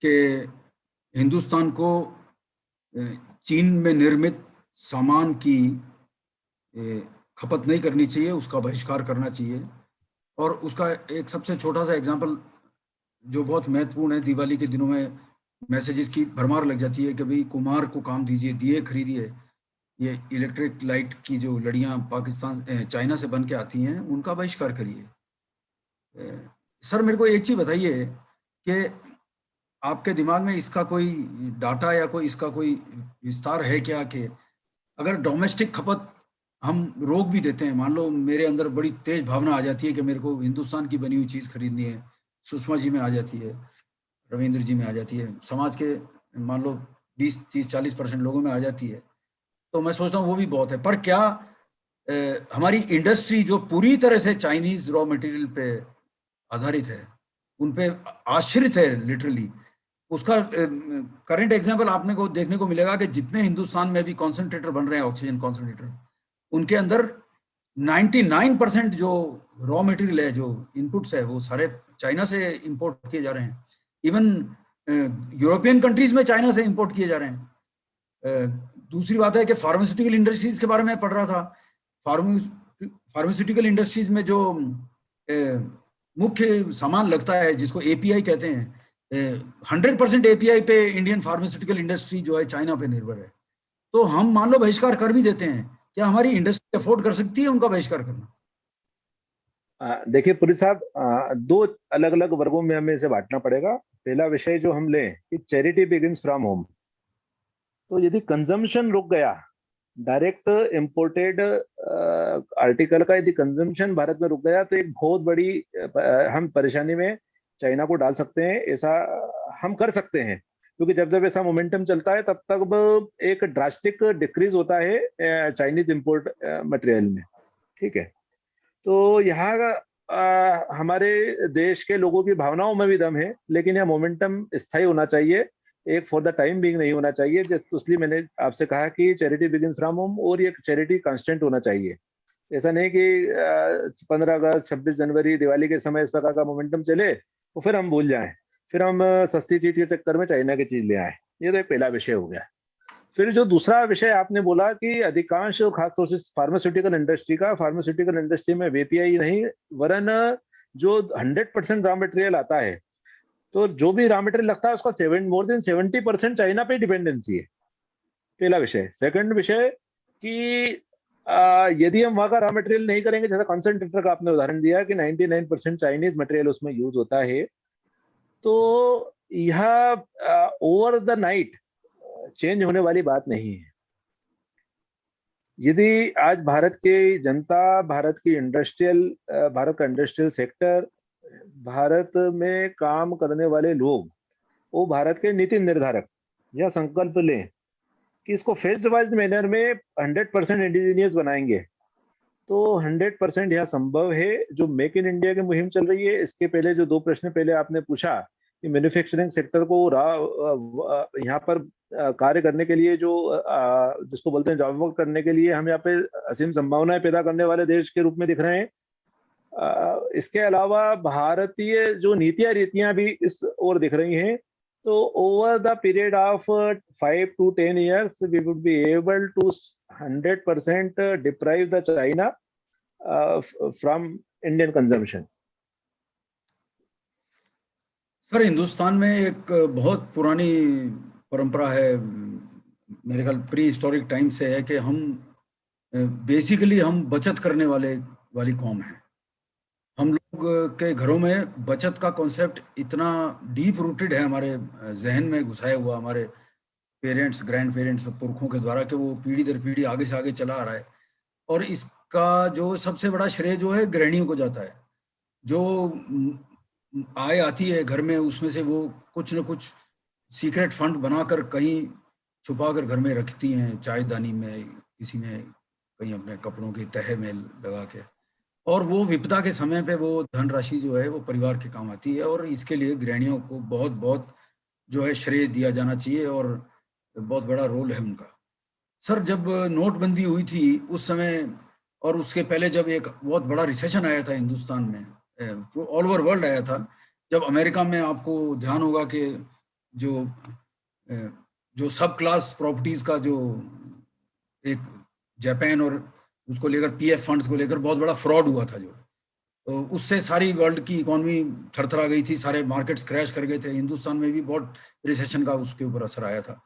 [SPEAKER 2] कि हिंदुस्तान को चीन में निर्मित सामान की खपत नहीं करनी चाहिए, उसका बहिष्कार करना चाहिए। और उसका एक सबसे छोटा सा एग्जांपल जो बहुत महत्वपूर्ण है, दिवाली के दिनों में मैसेजेस की भरमार लग जाती है कि भाई कुम्हार को काम दीजिए, दिए खरीदिए, ये इलेक्ट्रिक लाइट की जो लड़ियां पाकिस्तान चाइना से बन के आती हैं उनका बहिष्कार करिए। सर, मेरे को एक चीज बताइए कि आपके दिमाग में इसका कोई डाटा या कोई इसका कोई विस्तार है क्या, कि अगर डोमेस्टिक खपत हम रोक भी देते हैं, मान लो मेरे अंदर बड़ी तेज भावना आ जाती है कि मेरे को हिंदुस्तान की बनी हुई चीज खरीदनी है, सुषमा जी में आ जाती है, रविंद्र जी में आ जाती है, समाज के मान लो 20, 30, 40% लोगों में आ जाती है, तो मैं सोचता हूँ वो भी बहुत है। पर क्या हमारी इंडस्ट्री जो पूरी तरह से चाइनीज रॉ मटेरियल पे आधारित है, उन पे आश्रित है लिटरली, उसका करंट एग्जांपल आपने को देखने को मिलेगा कि जितने हिंदुस्तान में भी कॉन्सेंट्रेटर बन रहे हैं, ऑक्सीजन कॉन्सेंट्रेटर, उनके अंदर 99% जो रॉ मटेरियल है, जो इनपुट्स है, वो सारे चाइना से इंपोर्ट किए जा रहे हैं। इवन यूरोपियन कंट्रीज में चाइना से इंपोर्ट किए जा रहे हैं। दूसरी बात है कि फार्मास्यूटिकल इंडस्ट्रीज के बारे में पढ़ रहा था। फार्मास्यूटिकल इंडस्ट्रीज में जो मुख्य सामान लगता है जिसको एपीआई कहते हैं, 100% एपीआई पे इंडियन फार्मास्यूटिकल इंडस्ट्री जो है चाइना पे निर्भर है। तो हम मान लो बहिष्कार कर भी देते हैं, क्या हमारी इंडस्ट्री अफोर्ड कर सकती है उनका बहिष्कार करना?
[SPEAKER 3] देखिए पुरी साहब, 2 अलग अलग वर्गों में हमें इसे बांटना पड़ेगा। पहला विषय जो हम लें कि चैरिटी बिगिंस फ्रॉम होम, तो यदि कंजम्पशन रुक गया, डायरेक्ट इंपोर्टेड आर्टिकल का यदि कंजम्पशन भारत में रुक गया, तो एक बहुत बड़ी हम परेशानी में चाइना को डाल सकते हैं। ऐसा हम कर सकते हैं, क्योंकि जब जब ऐसा मोमेंटम चलता है तब तक एक ड्रास्टिक डिक्रीज होता है चाइनीज इंपोर्ट मटेरियल में। ठीक है, तो यहाँ हमारे देश के लोगों की भावनाओं में भी दम है, लेकिन यह मोमेंटम स्थायी होना चाहिए, एक फॉर द टाइम बीइंग नहीं होना चाहिए। तो इसलिए मैंने आपसे कहा कि चैरिटी बिगिंस फ्रॉम होम, और ये चैरिटी कांस्टेंट होना चाहिए। ऐसा नहीं कि 15 अगस्त, 26 जनवरी, दिवाली के समय इस प्रकार का मोमेंटम चले तो फिर हम भूल जाएं, फिर हम सस्ती चीज के चक्कर में चाइना की चीज ले आए। ये तो एक पहला विषय हो गया। फिर जो दूसरा विषय आपने बोला कि अधिकांश, खासतौर से फार्मास्यूटिकल इंडस्ट्री में एपीआई नहीं, वरन जो 100% रॉ मटेरियल आता है, तो जो भी रॉ मटेरियल लगता है उसका मोर देन 70% चाइना पे डिपेंडेंसी है। पहला विषय। सेकंड विषय कि यदि हम वहां का रॉ मटेरियल नहीं करेंगे, जैसा कॉन्सेंट्रेटर का आपने उदाहरण दिया कि 99% चाइनीज मटेरियल उसमें यूज होता है, तो यह ओवर द नाइट चेंज होने वाली बात नहीं है। यदि आज भारत की जनता, भारत का इंडस्ट्रियल सेक्टर, भारत में काम करने वाले लोग, वो भारत के नीति निर्धारक यह संकल्प लें कि इसको फेज्ड वाइज मैनर में 100% इंडिजीनियस बनाएंगे, तो 100% यह संभव है। जो मेक इन इंडिया की मुहिम चल रही है, इसके पहले जो 2 प्रश्न पहले आपने पूछा कि मैन्युफैक्चरिंग सेक्टर को यहाँ पर कार्य करने के लिए, जो जिसको बोलते हैं जॉब वर्क करने के लिए, हम यहाँ पे असीम संभावनाएं पैदा करने वाले देश के रूप में दिख रहे हैं। इसके अलावा भारतीय जो नीतियां रीतियां भी इस ओर दिख रही हैं। तो over the period of 5 to 10 years we would be able to 100% deprive the China from Indian consumption.
[SPEAKER 2] Sir, Hindustan में एक बहुत पुरानी परंपरा है मेरे ख्याल प्री हिस्टोरिक टाइम से है कि हम बेसिकली हम बचत करने वाली कौम है। हम लोग के घरों में बचत का कॉन्सेप्ट इतना डीप रूटेड है, हमारे जहन में घुसाया हुआ, हमारे पेरेंट्स, ग्रैंड पेरेंट्स, पुरखों के द्वारा, कि वो पीढ़ी दर पीढ़ी आगे से आगे चला आ रहा है। और इसका जो सबसे बड़ा श्रेय जो है गृहिणियों को जाता है। जो आय आती है घर में, उसमें से वो कुछ न कुछ सीक्रेट फंड बनाकर कहीं छुपा कर घर में रखती हैं, चायदानी में, किसी में, कहीं अपने कपड़ों की तह में लगा के। और वो विपदा के समय पे वो धनराशि जो है वो परिवार के काम आती है, और इसके लिए गृहिणियों को बहुत बहुत जो है श्रेय दिया जाना चाहिए, और बहुत बड़ा रोल है उनका। सर, जब नोटबंदी हुई थी उस समय, और उसके पहले जब एक बहुत बड़ा रिसेशन आया था हिंदुस्तान में, वो ऑल ओवर वर्ल्ड आया था, जब अमेरिका में आपको ध्यान होगा कि जो जो सब क्लास प्रॉपर्टीज का जो एक जापान और उसको लेकर पीएफ फंड्स को लेकर बहुत बड़ा फ्रॉड हुआ था, जो तो उससे सारी वर्ल्ड की इकोनॉमी थरथरा गई थी, सारे मार्केट्स क्रैश कर गए थे। हिंदुस्तान में भी बहुत रिसेशन का उसके ऊपर असर आया था।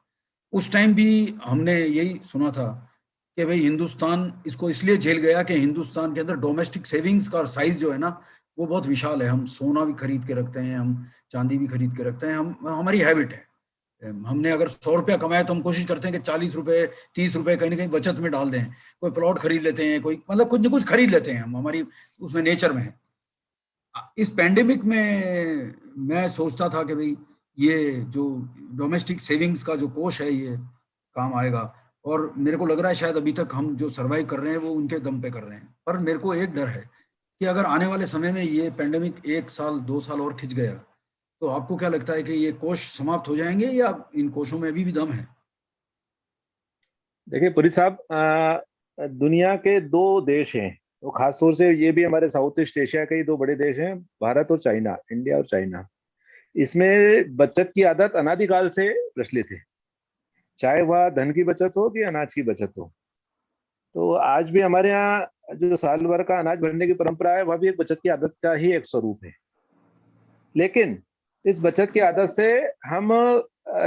[SPEAKER 2] उस टाइम भी हमने यही सुना था कि भाई हिंदुस्तान इसको इसलिए झेल गया कि हिंदुस्तान के अंदर डोमेस्टिक सेविंग्स का साइज जो है ना वो बहुत विशाल है। हम सोना भी खरीद के रखते हैं, हम चांदी भी खरीद के रखते हैं, हमारी हैबिट है। हमने अगर 100 रुपया कमाया तो हम कोशिश करते हैं कि 40 रुपए 30 रुपए कहीं ना कहीं बचत में डाल दें। कोई प्लॉट खरीद लेते हैं, कोई मतलब कुछ न कुछ खरीद लेते हैं हम, हमारी उसमें नेचर में है। इस पैंडेमिक में मैं सोचता था कि भाई ये जो डोमेस्टिक सेविंग्स का जो कोष है ये काम आएगा, और मेरे को लग रहा है शायद अभी तक हम जो सरवाइव कर रहे हैं वो उनके दम पे कर रहे हैं। पर मेरे को एक डर है कि अगर आने वाले समय में ये पैंडेमिक 1 साल 2 साल और खिंच गया तो आपको क्या लगता है कि ये कोष समाप्त हो जाएंगे या इन कोषों में अभी भी दम है?
[SPEAKER 3] देखिए पुरी साहब, दुनिया के दो देश हैं, तो खास तौर से ये भी हमारे साउथ ईस्ट एशिया के ही दो बड़े देश हैं, भारत और चाइना, इंडिया और चाइना। इसमें बचत की आदत अनादिकाल से प्रचलित है, चाहे वह धन की बचत हो कि अनाज की बचत हो। तो आज भी हमारे यहाँ जो साल भर का अनाज भरने की परंपरा है वह भी एक बचत की आदत का ही एक स्वरूप है। लेकिन इस बचत की आदत से हम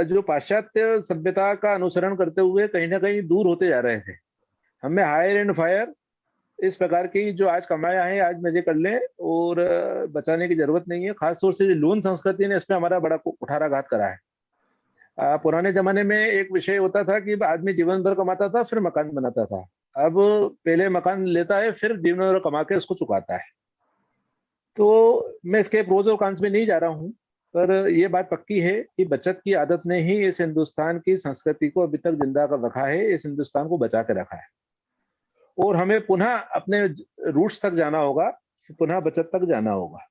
[SPEAKER 3] जो पाश्चात्य सभ्यता का अनुसरण करते हुए कहीं ना कहीं दूर होते जा रहे थे। हमें हायर एंड फायर इस प्रकार की जो आज कमाया है आज मजे कर लें और बचाने की जरूरत नहीं है। खासतौर से जो लोन संस्कृति ने इसमें हमारा बड़ा कुठाराघात करा है। पुराने जमाने में एक विषय होता था कि आदमी जीवन भर कमाता था फिर मकान बनाता था। अब पहले मकान लेता है फिर जीवन भर कमा के उसको चुकाता है। तो मैं इसके प्रोज और कॉन्स में नहीं जा रहा हूँ, पर यह बात पक्की है कि बचत की आदत ने ही इस हिंदुस्तान की संस्कृति को अभी तक जिंदा कर रखा है, इस हिंदुस्तान को बचा के रखा है। और हमें पुनः अपने रूट्स तक जाना होगा, पुनः बचत तक जाना होगा।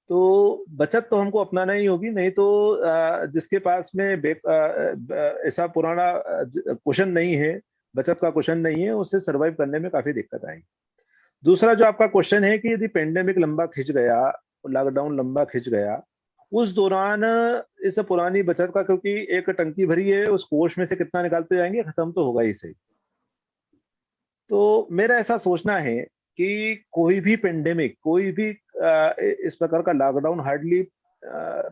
[SPEAKER 3] तो बचत तो हमको अपनाना ही होगी, नहीं तो जिसके पास में ऐसा पुराना क्वेश्चन नहीं है, बचत का क्वेश्चन नहीं है, उसे सरवाइव करने में काफी दिक्कत आएगी। दूसरा जो आपका क्वेश्चन है कि यदि पेंडेमिक लंबा खिंच गया, लॉकडाउन लंबा खिंच गया, उस दौरान इस पुरानी बचत का, क्योंकि एक टंकी भरी है, उस कोष में से कितना निकालते जाएंगे, खत्म तो होगा ही सही। तो मेरा ऐसा सोचना है कि कोई भी पेंडेमिक, कोई भी इस प्रकार का लॉकडाउन हार्डली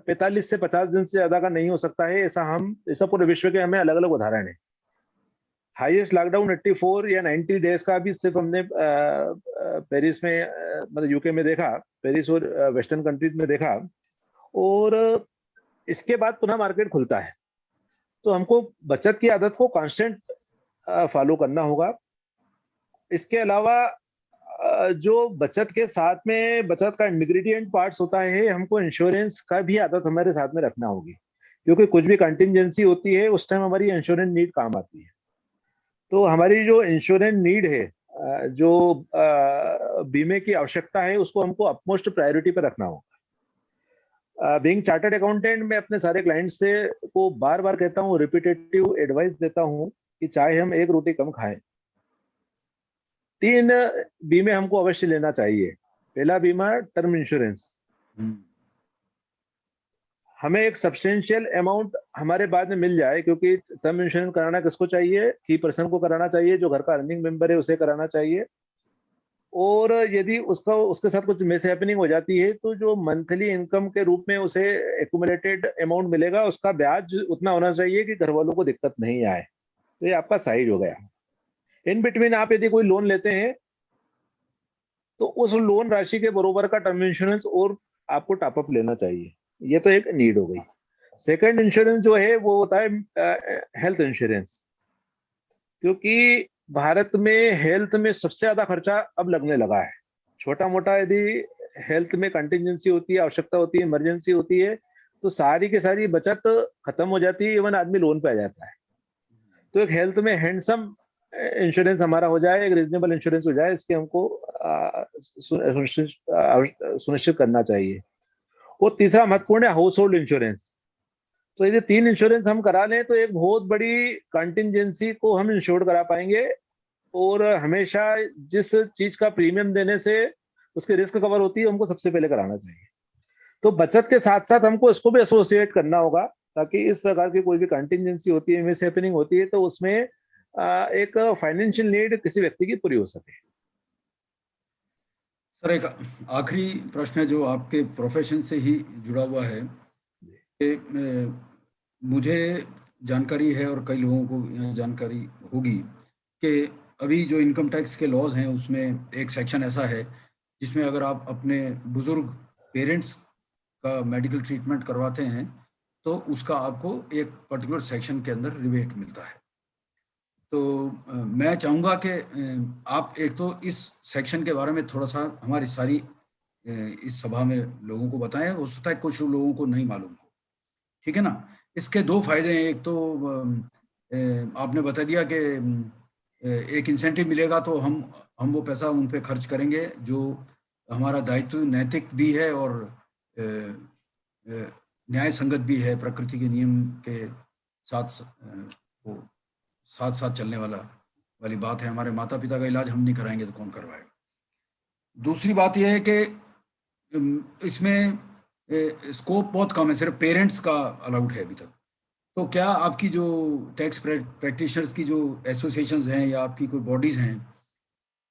[SPEAKER 3] 45 से 50 दिन से ज्यादा का नहीं हो सकता है। ऐसा पूरे विश्व के हमें अलग अलग उदाहरण है। हाईएस्ट लॉकडाउन 84 या 90 डेज का भी सिर्फ हमने पेरिस में, मतलब यूके में देखा, पेरिस और वेस्टर्न कंट्रीज में देखा, और इसके बाद पुनः मार्केट खुलता है। तो हमको बचत की आदत को कांस्टेंट फॉलो करना होगा। इसके अलावा जो बचत के साथ में बचत का इंग्रेडिएंट पार्ट्स होता है, हमको इंश्योरेंस का भी आदत हमारे साथ में रखना होगी, क्योंकि कुछ भी कंटिजेंसी होती है उस टाइम हमारी इंश्योरेंस नीड काम आती है। तो हमारी जो इंश्योरेंस नीड है, जो बीमे की आवश्यकता है, उसको हमको अपमोस्ट प्रायोरिटी पर रखना होगा। बीइंग चार्टर्ड अकाउंटेंट, मैं अपने सारे क्लाइंट्स से को बार बार कहता हूँ, रिपीटेटिव एडवाइस देता हूँ कि चाहे हम एक रोटी कम खाएं, 3 बीमे हमको अवश्य लेना चाहिए। पहला बीमा टर्म इंश्योरेंस, हमें एक सब्सटेंशियल अमाउंट हमारे बाद में मिल जाए, क्योंकि टर्म इंश्योरेंस कराना किसको चाहिए? की पर्सन को कराना चाहिए, जो घर का अर्निंग मेंबर है उसे कराना चाहिए। और यदि उसके साथ कुछ मिस हैपनिंग हो जाती है तो जो मंथली इनकम के रूप में उसे एक्यूमुलेटेड अमाउंट मिलेगा उसका ब्याज उतना होना चाहिए कि घर वालों को दिक्कत नहीं आए। तो ये आपका साइड हो गया। इन बिटवीन आप यदि कोई लोन लेते हैं तो उस लोन राशि के बरोबर का टर्म इंश्योरेंस और आपको टॉपअप लेना चाहिए। ये तो एक नीड हो गई। सेकंड इंश्योरेंस जो है वो होता है हेल्थ इंश्योरेंस, क्योंकि भारत में हेल्थ में सबसे ज्यादा खर्चा अब लगने लगा है। छोटा मोटा यदि हेल्थ में कंटिजेंसी होती है, आवश्यकता होती है, इमरजेंसी होती है, तो सारी की सारी बचत खत्म हो जाती है, इवन आदमी लोन पे आ जाता है। तो एक हेल्थ में हैंडसम इंश्योरेंस हमारा हो जाए, एक रीजनेबल इंश्योरेंस हो जाए, इसके हमको सुनिश्चित करना चाहिए। और तीसरा महत्वपूर्ण है हाउस होल्ड इंश्योरेंस। तो यदि 3 इंश्योरेंस हम करा लें तो एक बहुत बड़ी कंटिजेंसी को हम इंश्योर करा पाएंगे, और हमेशा जिस चीज का प्रीमियम देने से उसकी रिस्क कवर होती है हमको सबसे पहले कराना चाहिए। तो बचत के साथ साथ हमको इसको भी एसोसिएट करना होगा, ताकि इस प्रकार की कोई भी कंटिजेंसी होती है, मिस हैपनिंग होती है, तो उसमें एक फाइनेंशियल नीड किसी व्यक्ति की पूरी हो सके।
[SPEAKER 2] सर, एक आखिरी प्रश्न है जो आपके प्रोफेशन से ही जुड़ा हुआ है कि मुझे जानकारी है और कई लोगों को यहाँ जानकारी होगी कि अभी जो इनकम टैक्स के लॉज हैं उसमें एक सेक्शन ऐसा है जिसमें अगर आप अपने बुजुर्ग पेरेंट्स का मेडिकल ट्रीटमेंट करवाते हैं तो उसका आपको एक पर्टिकुलर सेक्शन के अंदर रिबेट मिलता है। तो मैं चाहूँगा कि आप एक तो इस सेक्शन के बारे में थोड़ा सा हमारी सारी इस सभा में लोगों को बताएं। हो सकता है कुछ लोगों को नहीं मालूम हो, ठीक है ना। इसके 2 फायदे हैं। एक तो आपने बता दिया कि एक इंसेंटिव मिलेगा तो हम वो पैसा उन पे खर्च करेंगे जो हमारा दायित्व नैतिक भी है और न्याय संगत भी है, प्रकृति के नियम के साथ वो साथ साथ चलने वाली बात है। हमारे माता पिता का इलाज हम नहीं कराएंगे तो कौन करवाएगा। दूसरी बात यह है कि इसमें स्कोप बहुत कम है, सिर्फ पेरेंट्स का अलाउड है अभी तक। तो क्या आपकी जो टैक्स प्रैक्टिशनर्स की जो एसोसिएशंस हैं या आपकी कोई बॉडीज़ हैं,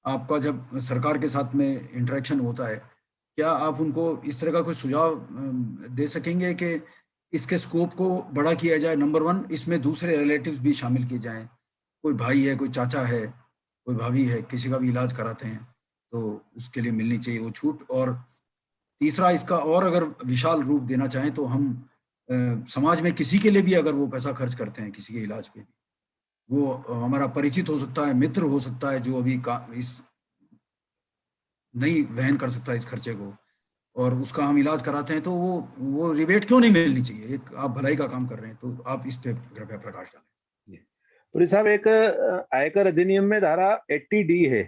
[SPEAKER 2] आपका जब सरकार के साथ में इंटरेक्शन होता है, क्या आप उनको इस तरह का कोई सुझाव दे सकेंगे कि इसके स्कोप को बड़ा किया जाए? नंबर 1, इसमें दूसरे रिलेटिव्स भी शामिल किए जाएं। कोई भाई है, कोई चाचा है, कोई भाभी है, किसी का भी इलाज कराते हैं तो उसके लिए मिलनी चाहिए वो छूट। और तीसरा, इसका और अगर विशाल रूप देना चाहें तो हम समाज में किसी के लिए भी अगर वो पैसा खर्च करते हैं किसी के इलाज पे भी, वो हमारा परिचित हो सकता है, मित्र हो सकता है जो अभी इस नहीं वहन कर सकता इस खर्चे को, और उसका हम इलाज कराते हैं, तो वो रिबेट क्यों नहीं मिलनी चाहिए? एक आप भलाई का काम कर रहे हैं, तो आप इस पे कृपया प्रकाश डालें।
[SPEAKER 3] पुरी साहब, एक आयकर अधिनियम में धारा 80D है।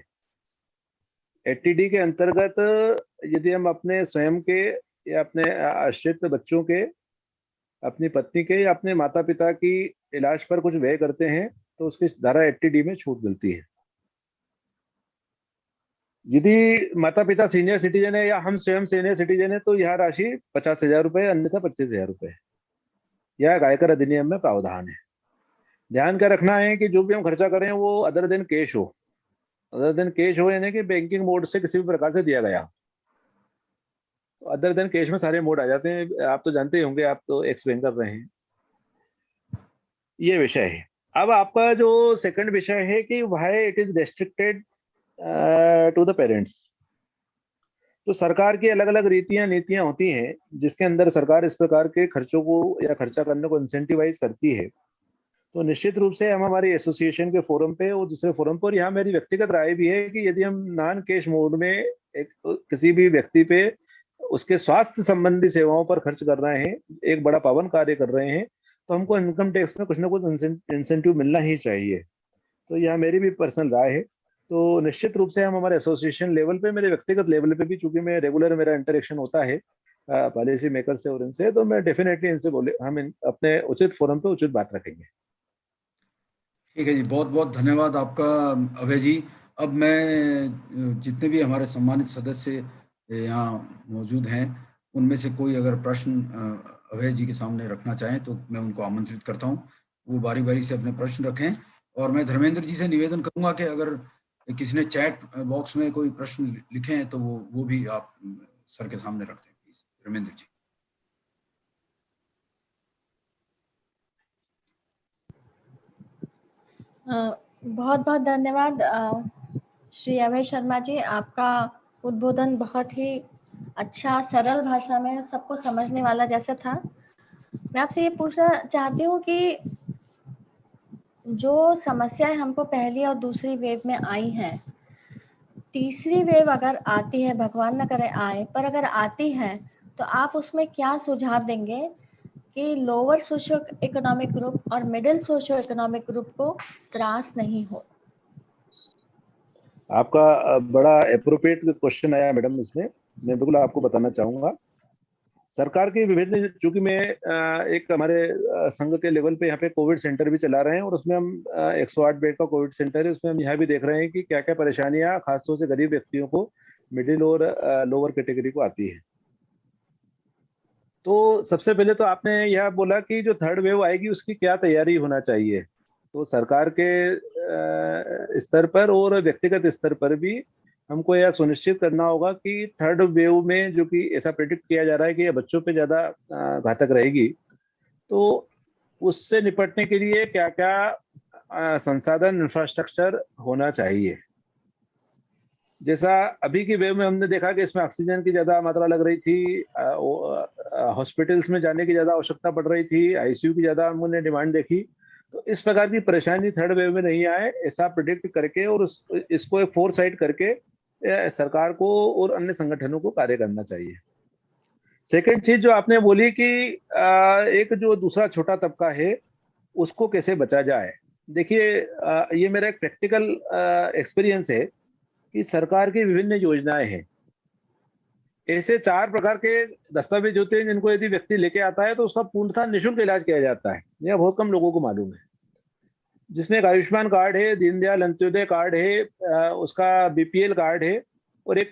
[SPEAKER 3] 80D के अंतर्गत यदि हम अपने स्वयं के या अपने आश्रित बच्चों के, अपनी पत्नी के या अपने माता पिता की इलाज पर कुछ व्यय करते हैं तो उसकी धारा 80D में छूट मिलती है। यदि माता पिता सीनियर सिटीजन है या हम स्वयं सीनियर सिटीजन है तो यह राशि 50,000 रुपए, अन्यथा 25,000 रुपए। यह आयकर अधिनियम में प्रावधान है। ध्यान क्या रखना है कि जो भी हम खर्चा करें वो अदर देन कैश हो। अदर देन कैश हो यानी कि बैंकिंग मोड से किसी भी प्रकार से दिया गया। तो अदर देन कैश में सारे मोड आ जाते हैं, आप तो जानते ही होंगे, आप तो एक्सप्लेन कर रहे हैं। ये विषय है। अब आपका जो सेकंड विषय है कि why it is restricted to the parents. तो सरकार की अलग अलग रीतियां नीतियां होती हैं जिसके अंदर सरकार इस प्रकार के खर्चों को या खर्चा करने को इंसेंटिवाइज करती है। तो निश्चित रूप से हम हमारी एसोसिएशन के फोरम पे और दूसरे फोरम पर, यहाँ मेरी व्यक्तिगत राय भी है कि यदि हम नॉन कैश मोड में एक किसी भी व्यक्ति पे उसके स्वास्थ्य संबंधी सेवाओं पर खर्च कर रहे हैं, एक बड़ा पावन कार्य कर रहे हैं, तो हमको इनकम टैक्स में कुछ ना कुछ इंसेंटिव मिलना ही चाहिए। तो यह मेरी भी पर्सनल राय है। तो निश्चित रूप से हम हमारे एसोसिएशन लेवल पे, मेरे व्यक्तिगत लेवल पे भी, चूंकि मैं रेगुलर मेरा इंटरेक्शन होता है पॉलिसी मेकर से और इनसे, तो मैं डेफिनेटली इनसे बोले हम अपने उचित फोरम पे उचित बात रखेंगे।
[SPEAKER 2] ठीक है जी, बहुत बहुत धन्यवाद आपका अभय जी। अब मैं जितने भी हमारे सम्मानित सदस्य यहाँ मौजूद हैं उनमें से कोई अगर प्रश्न अभय जी के सामने रखना चाहें तो मैं उनको आमंत्रित करता हूँ, वो बारी बारी से अपने प्रश्न रखें। और मैं धर्मेंद्र जी से निवेदन करूंगा कि अगर किसी ने चैट बॉक्स में कोई प्रश्न लिखे हैं तो वो भी आप सर के सामने रख दें प्लीज, रविंद्र जी।
[SPEAKER 4] बहुत बहुत धन्यवाद श्री अभय शर्मा जी, आपका उद्बोधन बहुत ही अच्छा सरल भाषा में सबको समझने वाला जैसा था। मैं आपसे ये पूछना चाहती हूँ कि जो समस्याएं हमको पहली और दूसरी वेव में आई हैं, तीसरी वेव अगर आती है, भगवान न करे आए, पर अगर आती है तो आप उसमें क्या सुझाव देंगे कि लोअर सोशियो इकोनॉमिक ग्रुप और मिडिल सोशियो इकोनॉमिक ग्रुप को त्रास नहीं हो?
[SPEAKER 3] आपका बड़ा एप्रोप्रिएट क्वेश्चन आया मैडम इसमें। मैं बिल्कुल आपको बताना चाहूंगा, सरकार के विभिन्न, चूंकि मैं एक हमारे संघ के लेवल पे यहाँ पे कोविड सेंटर भी चला रहे हैं और उसमें हम 108 बेड का कोविड सेंटर है, उसमें हम यहाँ भी देख रहे हैं कि क्या क्या परेशानियां खासतौर से गरीब व्यक्तियों को, मिडिल और लोअर कैटेगरी को आती है। तो सबसे पहले तो आपने यह बोला कि जो थर्ड वेव आएगी उसकी क्या तैयारी होना चाहिए। तो सरकार के स्तर पर और व्यक्तिगत स्तर पर भी हमको यह सुनिश्चित करना होगा कि थर्ड वेव में, जो कि ऐसा प्रेडिक्ट किया जा रहा है कि यह बच्चों पे ज्यादा घातक रहेगी, तो उससे निपटने के लिए क्या क्या संसाधन, इंफ्रास्ट्रक्चर होना चाहिए। जैसा अभी की वेव में हमने देखा कि इसमें ऑक्सीजन की ज्यादा मात्रा लग रही थी, हॉस्पिटल्स में जाने की ज्यादा आवश्यकता पड़ रही थी, आईसीयू की ज्यादा हमने डिमांड देखी। तो इस प्रकार की परेशानी थर्ड वेव में नहीं आए, ऐसा प्रिडिक्ट करके और इसको एक फोरसाइट करके सरकार को और अन्य संगठनों को कार्य करना चाहिए। सेकेंड चीज जो आपने बोली कि एक जो दूसरा छोटा तबका है उसको कैसे बचा जाए। देखिए, ये मेरा एक प्रैक्टिकल एक्सपीरियंस है कि सरकार की विभिन्न योजनाएं हैं। ऐसे 4 प्रकार के दस्तावेज होते हैं जिनको यदि व्यक्ति लेके आता है तो उसका पूर्णतः निःशुल्क इलाज किया जाता है। यह बहुत कम लोगों को मालूम है। जिसमें एक आयुष्मान कार्ड है, दीनदयाल अंत्योदय कार्ड है, उसका बीपीएल कार्ड है, और एक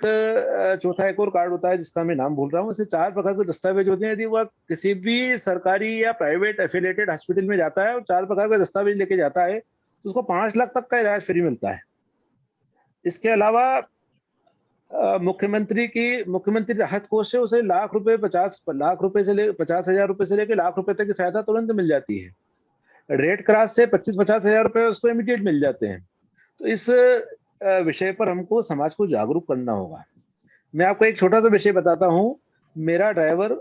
[SPEAKER 3] चौथा एक और कार्ड होता है जिसका मैं नाम भूल रहा हूँ। ऐसे 4 प्रकार के दस्तावेज होते हैं। यदि वह किसी भी सरकारी या प्राइवेट एफिलिएटेड हॉस्पिटल में जाता है और 4 प्रकार के दस्तावेज लेके जाता है तो उसको 5 लाख तक का इलाज फ्री मिलता है। इसके अलावा मुख्यमंत्री राहत कोष से उसे 50 लाख रुपए से ले 50,000 रुपए से लेकर लाख रुपए तक की सहायता तुरंत मिल जाती है। रेड क्रॉस से 25-50 हजार रुपए उसको इमीडिएट मिल जाते हैं। तो इस विषय पर हमको समाज को जागरूक करना होगा। मैं आपको एक छोटा सा विषय बताता हूँ। मेरा ड्राइवर,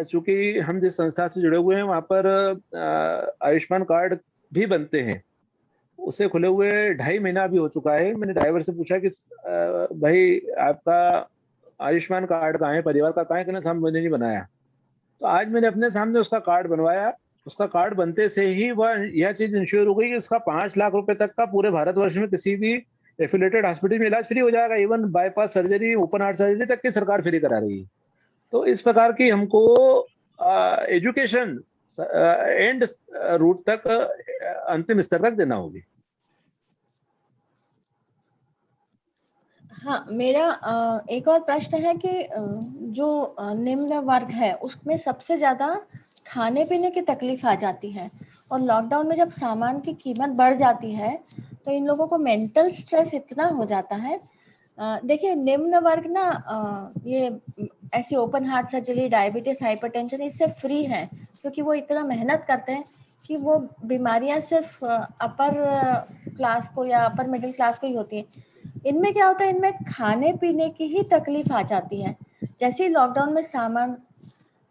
[SPEAKER 3] चूंकि हम जिस संस्था से जुड़े हुए हैं वहां पर आयुष्मान कार्ड भी बनते हैं, उसे खुले हुए 2.5 महीना भी हो चुका है। मैंने ड्राइवर से पूछा कि भाई आपका आयुष्मान कार्ड कहाँ है, परिवार का कहाँ है? कहना सामने मैंने नहीं बनाया। तो आज मैंने अपने सामने उसका कार्ड बनवाया। उसका कार्ड बनते से ही वह यह चीज इंश्योर हो गई कि उसका 5 लाख रुपए तक का पूरे भारतवर्ष में किसी भी एफिलेटेड हॉस्पिटल में इलाज फ्री हो जाएगा। Even bypass surgery, open heart surgery तक की सरकार फ्री करा रही है। तो इस प्रकार की हमको एजुकेशन एंड रूट तक, अंतिम स्तर तक देना होगी।
[SPEAKER 4] हाँ, मेरा एक और प्रश्न है कि जो निम्न वर्ग है उसमें सबसे ज्यादा खाने पीने की तकलीफ आ जाती है, और लॉकडाउन में जब सामान की कीमत बढ़ जाती है तो इन लोगों को मेंटल स्ट्रेस इतना हो जाता है। देखिए, निम्न वर्ग ना ये ऐसी open heart surgery, diabetes, hypertension इससे फ्री है, क्योंकि वो इतना मेहनत करते हैं कि वो बीमारियां सिर्फ अपर क्लास को या अपर मिडिल क्लास को ही होती है। इनमें क्या होता है, इनमें खाने पीने की ही तकलीफ आ जाती है। जैसे ही लॉकडाउन में सामान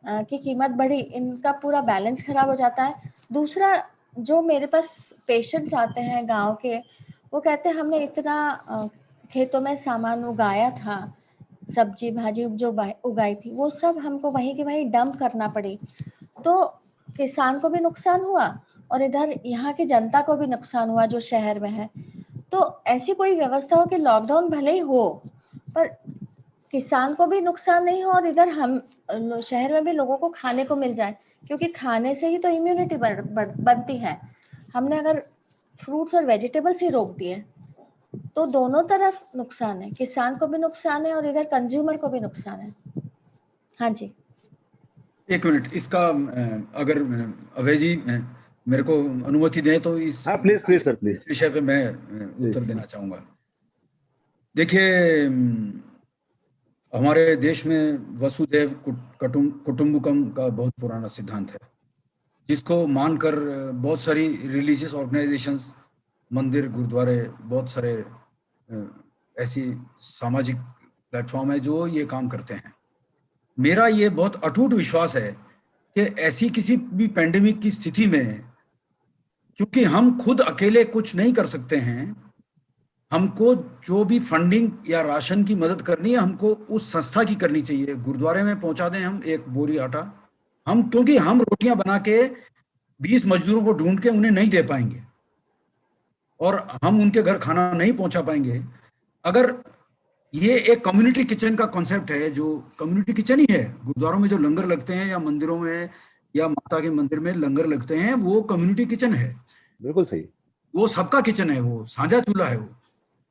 [SPEAKER 4] की कीमत बढ़ी, इनका पूरा बैलेंस खराब हो जाता है। दूसरा, जो मेरे पास पेशेंट्स आते हैं गांव के, वो कहते हैं हमने इतना खेतों में सामान उगाया था, सब्जी भाजी जो उगाई थी, वो सब हमको वहीं की वहीं डंप करना पड़ी। तो किसान को भी नुकसान हुआ और इधर यहाँ की जनता को भी नुकसान हुआ जो शहर में है। तो ऐसी कोई व्यवस्था हो कि लॉकडाउन भले ही हो पर किसान को भी नुकसान नहीं हो और इधर हम शहर में भी लोगों को खाने को मिल जाए, क्योंकि खाने से ही तो इम्यूनिटी बनती है। हमने अगर फ्रूट्स और वेजिटेबल्स ही रोक दिए तो दोनों तरफ नुकसान है, किसान को भी नुकसान है और इधर कंज्यूमर को भी नुकसान है। हाँ जी,
[SPEAKER 2] 1 मिनट, इसका अगर अभय जी मेरे को अनुमति दें तो इस
[SPEAKER 3] हाँ प्लीज सर, प्लीज
[SPEAKER 2] विषय पे मैं उत्तर देना चाहूंगा। देखिए, हमारे देश में वसुधैव कुटुंबकम का बहुत पुराना सिद्धांत है, जिसको मानकर बहुत सारी रिलीजियस ऑर्गेनाइजेशंस, मंदिर, गुरुद्वारे, बहुत सारे ऐसी सामाजिक प्लेटफॉर्म है जो ये काम करते हैं। मेरा ये बहुत अटूट विश्वास है कि ऐसी किसी भी पेंडेमिक की स्थिति में, क्योंकि हम खुद अकेले कुछ नहीं कर सकते हैं, हमको जो भी फंडिंग या राशन की मदद करनी है, हमको उस संस्था की करनी चाहिए। गुरुद्वारे में पहुंचा दें हम एक बोरी आटा, क्योंकि हम रोटियां बना के 20 मजदूरों को ढूंढ के उन्हें नहीं दे पाएंगे और हम उनके घर खाना नहीं पहुंचा पाएंगे। अगर ये एक कम्युनिटी किचन का कॉन्सेप्ट है, जो कम्युनिटी किचन ही है, गुरुद्वारों में जो लंगर लगते हैं या मंदिरों में या माता के मंदिर में लंगर लगते हैं, वो कम्युनिटी किचन है।
[SPEAKER 3] बिल्कुल सही,
[SPEAKER 2] वो सबका किचन है, वो साझा चूल्हा है। वो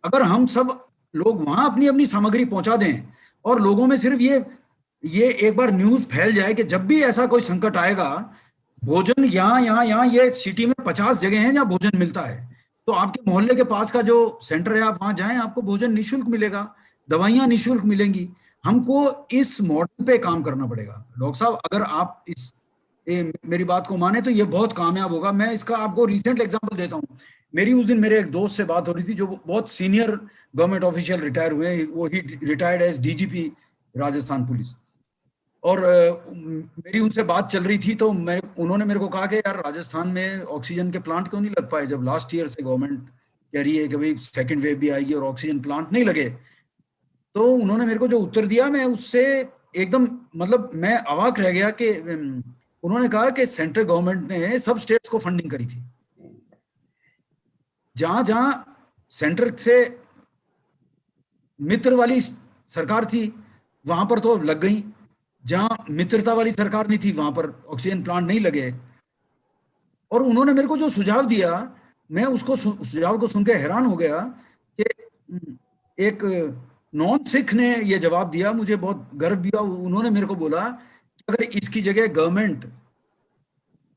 [SPEAKER 2] अगर हम सब लोग वहां अपनी अपनी सामग्री पहुंचा दें और लोगों में सिर्फ ये एक बार न्यूज फैल जाए कि जब भी ऐसा कोई संकट आएगा, भोजन यहाँ ये सिटी में 50 जगह हैं जहाँ भोजन मिलता है, तो आपके मोहल्ले के पास का जो सेंटर है आप वहां जाएं, आपको भोजन निःशुल्क मिलेगा, दवाइयां निःशुल्क मिलेंगी। हमको इस मॉडल पे काम करना पड़ेगा। डॉक्टर साहब, अगर आप मेरी बात को माने तो ये बहुत कामयाब होगा। मैं इसका आपको रिसेंट एग्जांपल देता हूँ। मेरी उस दिन मेरे एक दोस्त से बात हो रही थी जो बहुत सीनियर गवर्नमेंट ऑफिशियल रिटायर हुए, वो ही retired as DGP Rajasthan police, और मेरी उनसे बात चल रही थी तो उन्होंने मेरे को कहा कि यार राजस्थान में ऑक्सीजन के प्लांट क्यों नहीं लग पाए, जब लास्ट ईयर से गवर्नमेंट कह रही है कि भाई सेकंड वेव भी आएगी और ऑक्सीजन प्लांट नहीं लगे। तो उन्होंने मेरे को जो उत्तर दिया, मैं उससे एकदम मतलब मैं अवाक रह गया कि उन्होंने कहा कि सेंट्रल गवर्नमेंट ने सब स्टेट्स को फंडिंग करी थी, जहां जहां सेंटर से मित्र वाली सरकार थी वहां पर तो लग गई, जहां मित्रता वाली सरकार नहीं थी वहां पर ऑक्सीजन प्लांट नहीं लगे। और उन्होंने मेरे को जो सुझाव दिया, मैं उसको सुझाव को सुन के हैरान हो गया कि एक नॉन सिख ने ये जवाब दिया, मुझे बहुत गर्व दिया। उन्होंने मेरे को बोला कि अगर इसकी जगह गवर्नमेंट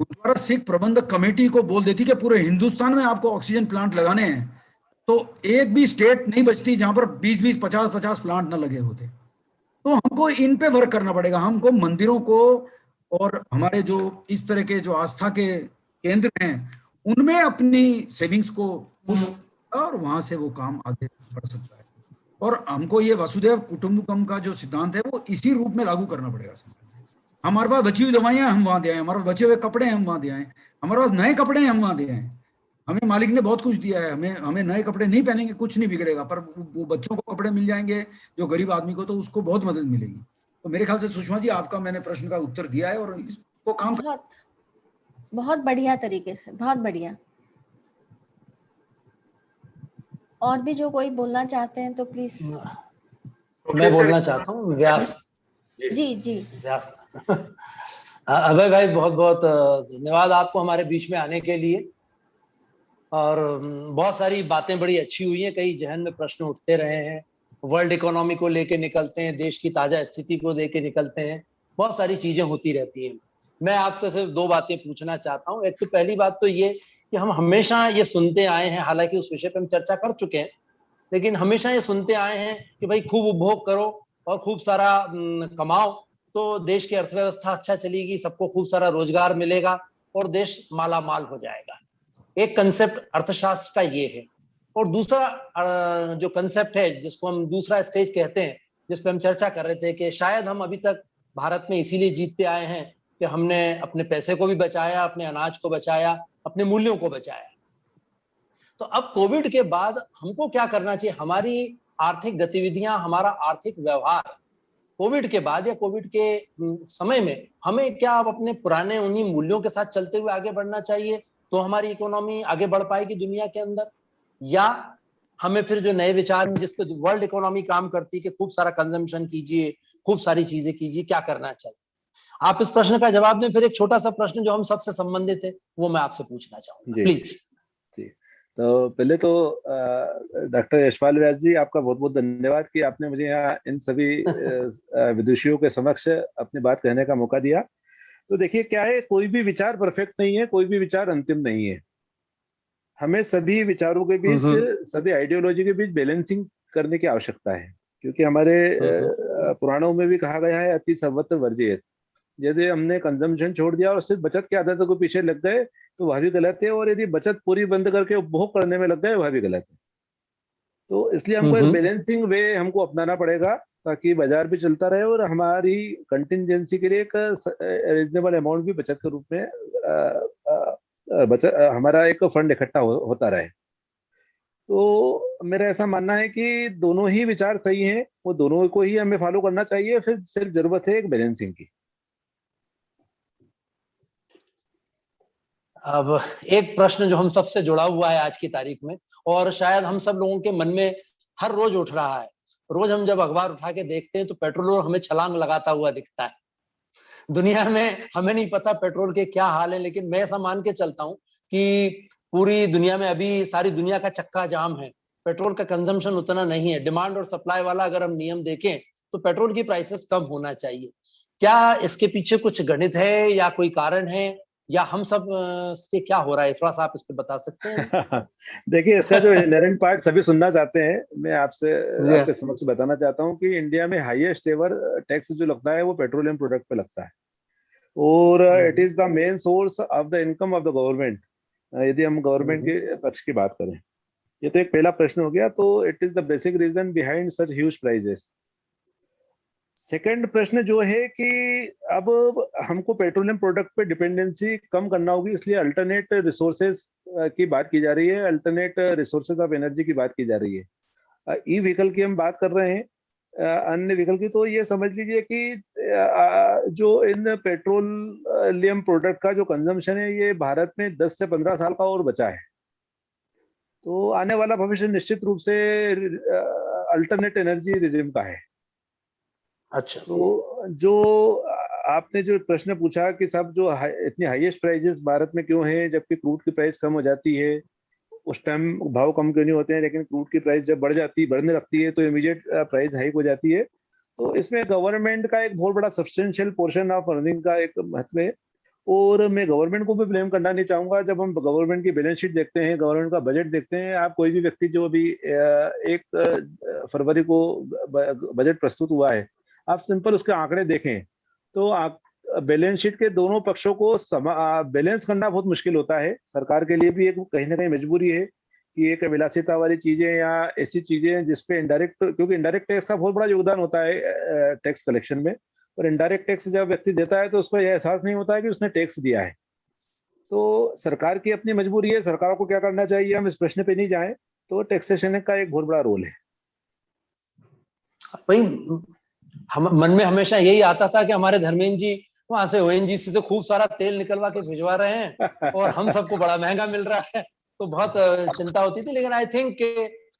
[SPEAKER 2] गुरुद्वारा सिख प्रबंधक कमेटी को बोल देती कि पूरे हिंदुस्तान में आपको ऑक्सीजन प्लांट लगाने हैं, तो एक भी स्टेट नहीं बचती जहां पर 20-20, 50-50 प्लांट ना लगे होते। तो हमको इन पे वर्क करना पड़ेगा। हमको मंदिरों को और हमारे जो इस तरह के जो आस्था के केंद्र हैं उनमें अपनी सेविंग्स को और वहां से वो काम आगे बढ़ सकता है। और हमको ये वसुधैव कुटुंबकम का जो सिद्धांत है वो इसी रूप में लागू करना पड़ेगा। हमारे पास बची हुई दवाइयां हम वहां दे आए, हमारे पास बचे हुए कपड़े हम वहां दे आए, हमारे पास नए कपड़े हम वहां दे आए। हमें मालिक ने बहुत कुछ दिया है, हमें नए कपड़े नहीं पहनेंगे कुछ नहीं बिगड़ेगा, पर वो बच्चों को कपड़े मिल जाएंगे जो गरीब आदमी को, तो उसको बहुत मदद मिलेगी। तो मेरे ख्याल से सुषमा जी, आपका मैंने प्रश्न का उत्तर दिया है और इसको काम
[SPEAKER 4] बहुत बढ़िया तरीके से, बहुत बढ़िया। और भी जो कोई बोलना चाहते हैं तो प्लीज।
[SPEAKER 5] मैं बोलना चाहता हूँ, व्यास
[SPEAKER 4] जी
[SPEAKER 5] व्यास अभय भाई, बहुत बहुत धन्यवाद आपको हमारे बीच में आने के लिए। और बहुत सारी बातें बड़ी अच्छी हुई हैं, कई जहन में प्रश्न उठते रहे हैं, वर्ल्ड इकोनॉमी को लेके निकलते हैं, देश की ताजा स्थिति को लेके निकलते हैं, बहुत सारी चीजें होती रहती हैं। मैं आपसे सिर्फ 2 बातें पूछना चाहता हूँ। एक तो पहली बात तो ये कि हम हमेशा ये सुनते आए हैं, हालांकि उस विषय पर हम चर्चा कर चुके हैं, लेकिन हमेशा ये सुनते आए हैं कि भाई खूब उपभोग करो और खूब सारा कमाओ तो देश की अर्थव्यवस्था अच्छा चलेगी, सबको खूब सारा रोजगार मिलेगा और देश माला माल हो जाएगा। एक कंसेप्ट अर्थशास्त्र का ये है। और दूसरा जो कंसेप्ट है, जिसको हम दूसरा स्टेज कहते हैं, जिस पे हम चर्चा कर रहे थे कि शायद हम अभी तक भारत में इसीलिए जीतते आए हैं कि हमने अपने पैसे को भी बचाया, अपने अनाज को बचाया, अपने मूल्यों को बचाया। तो अब कोविड के बाद हमको क्या करना चाहिए? हमारी आर्थिक गतिविधियां, हमारा आर्थिक व्यवहार कोविड के बाद या कोविड के समय में हमें क्या अब अपने पुराने उन्हीं मूल्यों के साथ चलते हुए आगे बढ़ना चाहिए तो हमारी इकोनॉमी आगे बढ़ पाएगी दुनिया के अंदर, या हमें फिर जो नए विचार जिसपे वर्ल्ड इकोनॉमी काम करती है कि खूब सारा कंजम्पशन कीजिए, खूब सारी चीजें कीजिए, क्या करना चाहिए? आप इस प्रश्न का जवाब दें। फिर एक छोटा सा प्रश्न जो हम सबसे संबंधित है वो मैं आपसे पूछना चाहूंगा, प्लीज।
[SPEAKER 3] जी, तो पहले तो डॉक्टर यशपाल व्यास जी, आपका बहुत बहुत धन्यवाद कि आपने मुझे यहाँ इन सभी विदुषियों के समक्ष अपनी बात कहने का मौका दिया। तो देखिए क्या है, कोई भी विचार परफेक्ट नहीं है, कोई भी विचार अंतिम नहीं है। हमें सभी विचारों के बीच, सभी आइडियोलॉजी के बीच बैलेंसिंग करने की आवश्यकता है, क्योंकि हमारे पुराणों में भी कहा गया है अति सर्वत्र वर्जित। यदि हमने कंजम्पशन छोड़ दिया और सिर्फ बचत की आदतों के पीछे लग गए तो वह भी गलत है, और यदि बचत पूरी बंद करके उपभोग करने में लग गए वह भी गलत है। तो इसलिए हमको एक बैलेंसिंग वे हमको अपनाना पड़ेगा, ताकि बाजार भी चलता रहे और हमारी कंटिजेंसी के लिए एक रीजनेबल अमाउंट भी बचत के रूप में हमारा एक फंड इकट्ठा होता रहे। तो मेरा ऐसा मानना है कि दोनों ही विचार सही हैं, वो दोनों को ही हमें फॉलो करना चाहिए, फिर सिर्फ जरूरत है एक बैलेंसिंग की।
[SPEAKER 5] अब एक प्रश्न जो हम सबसे जुड़ा हुआ है आज की तारीख में, और शायद हम सब लोगों के मन में हर रोज उठ रहा है। रोज हम जब अखबार उठा के देखते हैं तो पेट्रोल हमें छलांग लगाता हुआ दिखता है। दुनिया में हमें नहीं पता पेट्रोल के क्या हाल है, लेकिन मैं ऐसा मान के चलता हूं कि पूरी दुनिया में अभी सारी दुनिया का चक्का जाम है। पेट्रोल का कंजम्पशन उतना नहीं है। डिमांड और सप्लाई वाला अगर हम नियम देखें तो पेट्रोल की प्राइसेस कम होना चाहिए। क्या इसके पीछे कुछ गणित है या कोई कारण है, या हम सब से क्या हो रहा है? थोड़ा सा आप इस पे बता सकते हैं?
[SPEAKER 3] देखिए, इसका जो इनहेरेंट पार्ट सभी सुनना चाहते हैं, मैं आपके समक्ष बताना चाहता हूँ कि इंडिया में हाईएस्ट एवर टैक्स जो लगता है वो पेट्रोलियम प्रोडक्ट पे लगता है, और it is the main source of the income of the government, यदि हम गवर्नमेंट के पक्ष की बात करें। ये तो एक पहला प्रश्न हो गया। तो it is the basic reason behind such huge prices. Second प्रश्न जो है कि अब हमको पेट्रोलियम प्रोडक्ट पे डिपेंडेंसी कम करना होगी, इसलिए अल्टरनेट रिसोर्सेज की बात की जा रही है, अल्टरनेट रिसोर्सेज ऑफ एनर्जी की बात की जा रही है। ई व्हीकल की हम बात कर रहे हैं, अन्य व्हीकल की, तो ये समझ लीजिए कि जो इन पेट्रोलियम प्रोडक्ट का जो कंजम्पशन है ये भारत में 10 से 15 साल का और बचा है। तो आने वाला भविष्य निश्चित रूप से अल्टरनेट एनर्जी रिजिम का है।
[SPEAKER 5] अच्छा,
[SPEAKER 3] तो जो आपने जो प्रश्न पूछा कि सब जो इतनी हाईएस्ट प्राइजेस भारत में क्यों है जबकि क्रूड की प्राइस कम हो जाती है, उस टाइम भाव कम क्यों नहीं होते हैं, लेकिन क्रूड की प्राइस जब बढ़ने लगती है तो इमीडिएट प्राइस हाइक हो जाती है। तो इसमें गवर्नमेंट का एक बहुत बड़ा सब्सटेंशियल पोर्शन ऑफ अर्निंग का एक महत्व है, और मैं गवर्नमेंट को भी ब्लेम करना नहीं चाहूंगा। जब हम गवर्नमेंट की बैलेंस शीट देखते हैं, गवर्नमेंट का बजट देखते हैं, आप कोई भी व्यक्ति जो अभी 1 फरवरी को बजट प्रस्तुत हुआ है, आप सिंपल उसके आंकड़े देखें तो बैलेंस शीट के दोनों पक्षों को बैलेंस करना बहुत मुश्किल होता है। सरकार के लिए भी एक कहीं ना कहीं मजबूरी है कि एक विलासिता वाली चीजें या ऐसी चीजें जिसपे इनडायरेक्ट, क्योंकि इनडायरेक्ट टैक्स का बहुत बड़ा योगदान होता है टैक्स कलेक्शन में, और इनडायरेक्ट टैक्स जब व्यक्ति देता है तो उसको यह एहसास नहीं होता है कि उसने टैक्स दिया है। तो सरकार की अपनी मजबूरी है, सरकार को क्या करना चाहिए, हम इस प्रश्न पे नहीं जाएं, तो टैक्सेशन का एक बहुत बड़ा रोल है।
[SPEAKER 5] भाई हम मन में हमेशा यही आता था कि हमारे धर्मेंद्र जी वहां से ओएनजीसी से खूब सारा तेल निकलवा के भिजवा रहे हैं और हम सबको बड़ा महंगा मिल रहा है, तो बहुत चिंता होती थी। लेकिन आई थिंक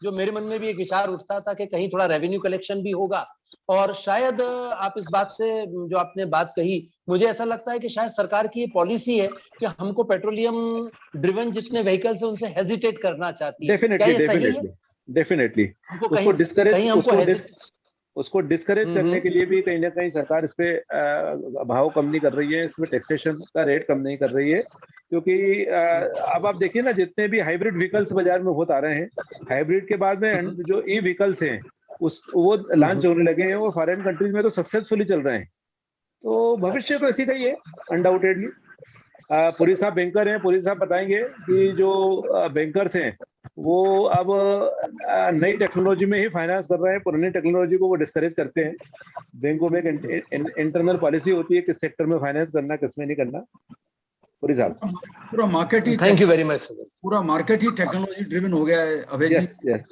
[SPEAKER 5] जो मेरे मन में भी एक विचार उठता था कि कहीं थोड़ा रेवेन्यू कलेक्शन भी होगा, और शायद आप इस बात से जो आपने बात कही, मुझे ऐसा लगता है कि शायद सरकार की ये पॉलिसी है कि हमको पेट्रोलियम ड्रिवन जितने व्हीकल्स हैं उनसे हेजिटेट करना चाहती है। क्या ये सही है?
[SPEAKER 3] डेफिनेटली
[SPEAKER 5] हमको कहीं
[SPEAKER 3] उसको डिस्करेज करने के लिए भी कहीं ना कहीं सरकार इस पे भाव कम नहीं कर रही है, इसमें टैक्सेशन का रेट कम नहीं कर रही है, क्योंकि अब आप देखिए ना, जितने भी हाइब्रिड व्हीकल्स बाजार में बहुत आ रहे हैं, हाइब्रिड के बाद में जो ई व्हीकल्स हैं वो लॉन्च होने लगे हैं, वो फॉरेन कंट्रीज में तो सक्सेसफुली चल रहे हैं। तो भविष्य तो इसी का ही है अनडाउटेडली। पुरी साहब बैंकर हैं, पुरी साहब बताएंगे कि जो बैंकर्स हैं वो अब नई टेक्नोलॉजी में ही फाइनेंस कर रहे हैं, पुरानी टेक्नोलॉजी को वो डिस्करेज करते हैं। बैंकों में एक इंटरनल पॉलिसी होती है किस सेक्टर में फाइनेंस करना, किस में नहीं करना। पुरी साहब,
[SPEAKER 2] पूरा मार्केट ही,
[SPEAKER 5] थैंक यू वेरी मच,
[SPEAKER 2] पूरा मार्केट ही टेक्नोलॉजी ड्रिवन हो गया है Abhay ji.
[SPEAKER 3] Yes,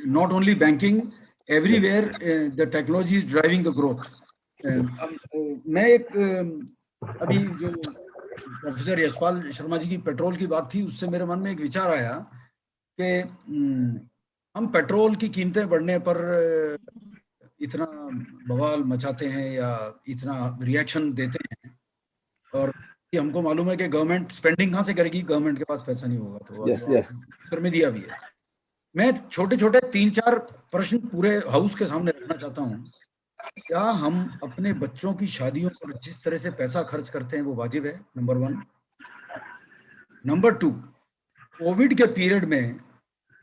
[SPEAKER 2] not only banking, everywhere the technology is driving the growth. मैं एक अभी जो प्रोफेसर यशपाल शर्मा जी की पेट्रोल की बात थी, उससे मेरे मन में एक विचार आया कि हम पेट्रोल की कीमतें बढ़ने पर इतना बवाल मचाते हैं या इतना रिएक्शन देते हैं, और हमको मालूम है कि गवर्नमेंट स्पेंडिंग कहाँ से करेगी, गवर्नमेंट के पास पैसा नहीं होगा। तो उत्तर में दिया भी है। मैं छोटे छोटे 3-4 प्रश्न पूरे हाउस के सामने रखना चाहता हूँ। क्या हम अपने बच्चों की शादियों पर जिस तरह से पैसा खर्च करते हैं वो वाजिब है? नंबर 1। नंबर 2, कोविड के पीरियड में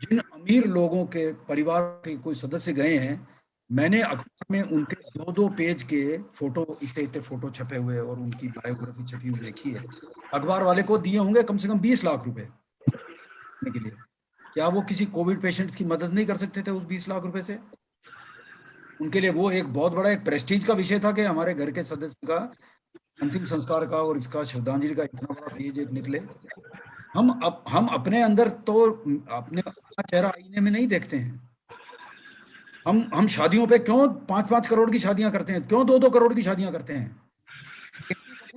[SPEAKER 2] जिन अमीर लोगों के परिवार के कोई सदस्य गए हैं, मैंने अखबार में उनके 2-2 पेज के फोटो, इतने इतने फोटो छपे हुए और उनकी बायोग्राफी छपी हुई देखी है। अखबार वाले को दिए होंगे कम से कम 20 लाख रुपए के लिए। क्या वो किसी कोविड पेशेंट्स की मदद नहीं कर सकते थे उस 20 लाख रुपए से? उनके लिए वो एक बहुत बड़ा एक प्रेस्टीज का विषय था कि हमारे घर के सदस्य का अंतिम संस्कार का और इसका श्रद्धांजलि का इतना बड़ा पेज एक निकले। हम अपने अंदर तो अपने अपना चेहरा आईने में नहीं देखते हैं। हम शादियों पे क्यों 5-5 करोड़ की शादियां करते हैं, क्यों 2-2 करोड़ की शादियां करते हैं?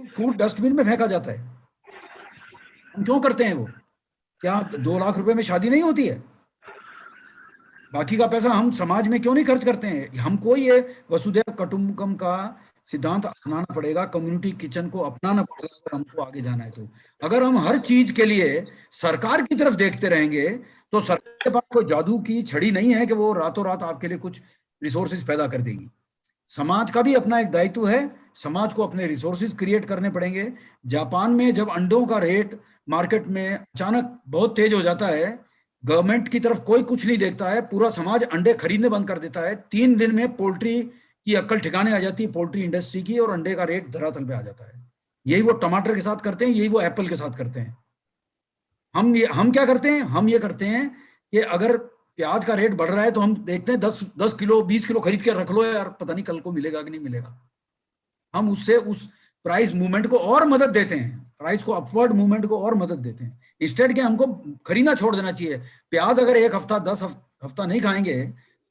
[SPEAKER 2] फूड डस्टबिन में फेंका जाता है, हम क्यों करते हैं वो? क्या 2 लाख रुपए में शादी नहीं होती है? बाकी का पैसा हम समाज में क्यों नहीं खर्च करते हैं? हमको ये वसुधैव कुटुंबकम का सिद्धांत अपनाना पड़ेगा, कम्युनिटी किचन को अपनाना पड़ेगा अगर हमको आगे जाना है तो। अगर हम हर चीज के लिए सरकार की तरफ देखते रहेंगे तो सरकार के पास कोई जादू की छड़ी नहीं है कि वो रातों रात आपके लिए कुछ रिसोर्सेज पैदा कर देगी। समाज का भी अपना एक दायित्व है, समाज को अपने रिसोर्सेज क्रिएट करने पड़ेंगे। जापान में जब अंडों का रेट मार्केट में अचानक बहुत तेज हो जाता है, गवर्नमेंट की तरफ कोई कुछ नहीं देखता है, पूरा समाज अंडे खरीदने बंद कर देता है। 3 दिन में पोल्ट्री की अक्ल ठिकाने आ जाती है, पोल्ट्री इंडस्ट्री की, और अंडे का रेट धरातल पे आ जाता है। यही वो टमाटर के साथ करते हैं, यही वो एप्पल के साथ करते हैं। हम क्या करते हैं? हम ये करते हैं कि अगर प्याज का रेट बढ़ रहा है तो हम देखते हैं 10 किलो 20 किलो खरीद के रख लो यार, पता नहीं कल को मिलेगा कि नहीं मिलेगा। हम उससे उस प्राइस मूवमेंट को और मदद देते हैं, प्राइस को अपवर्ड मूवमेंट को और मदद देते हैं। इंस्टेड के हमको खरीदना छोड़ देना चाहिए। प्याज अगर 1 हफ्ता 10 हफ्ता नहीं खाएंगे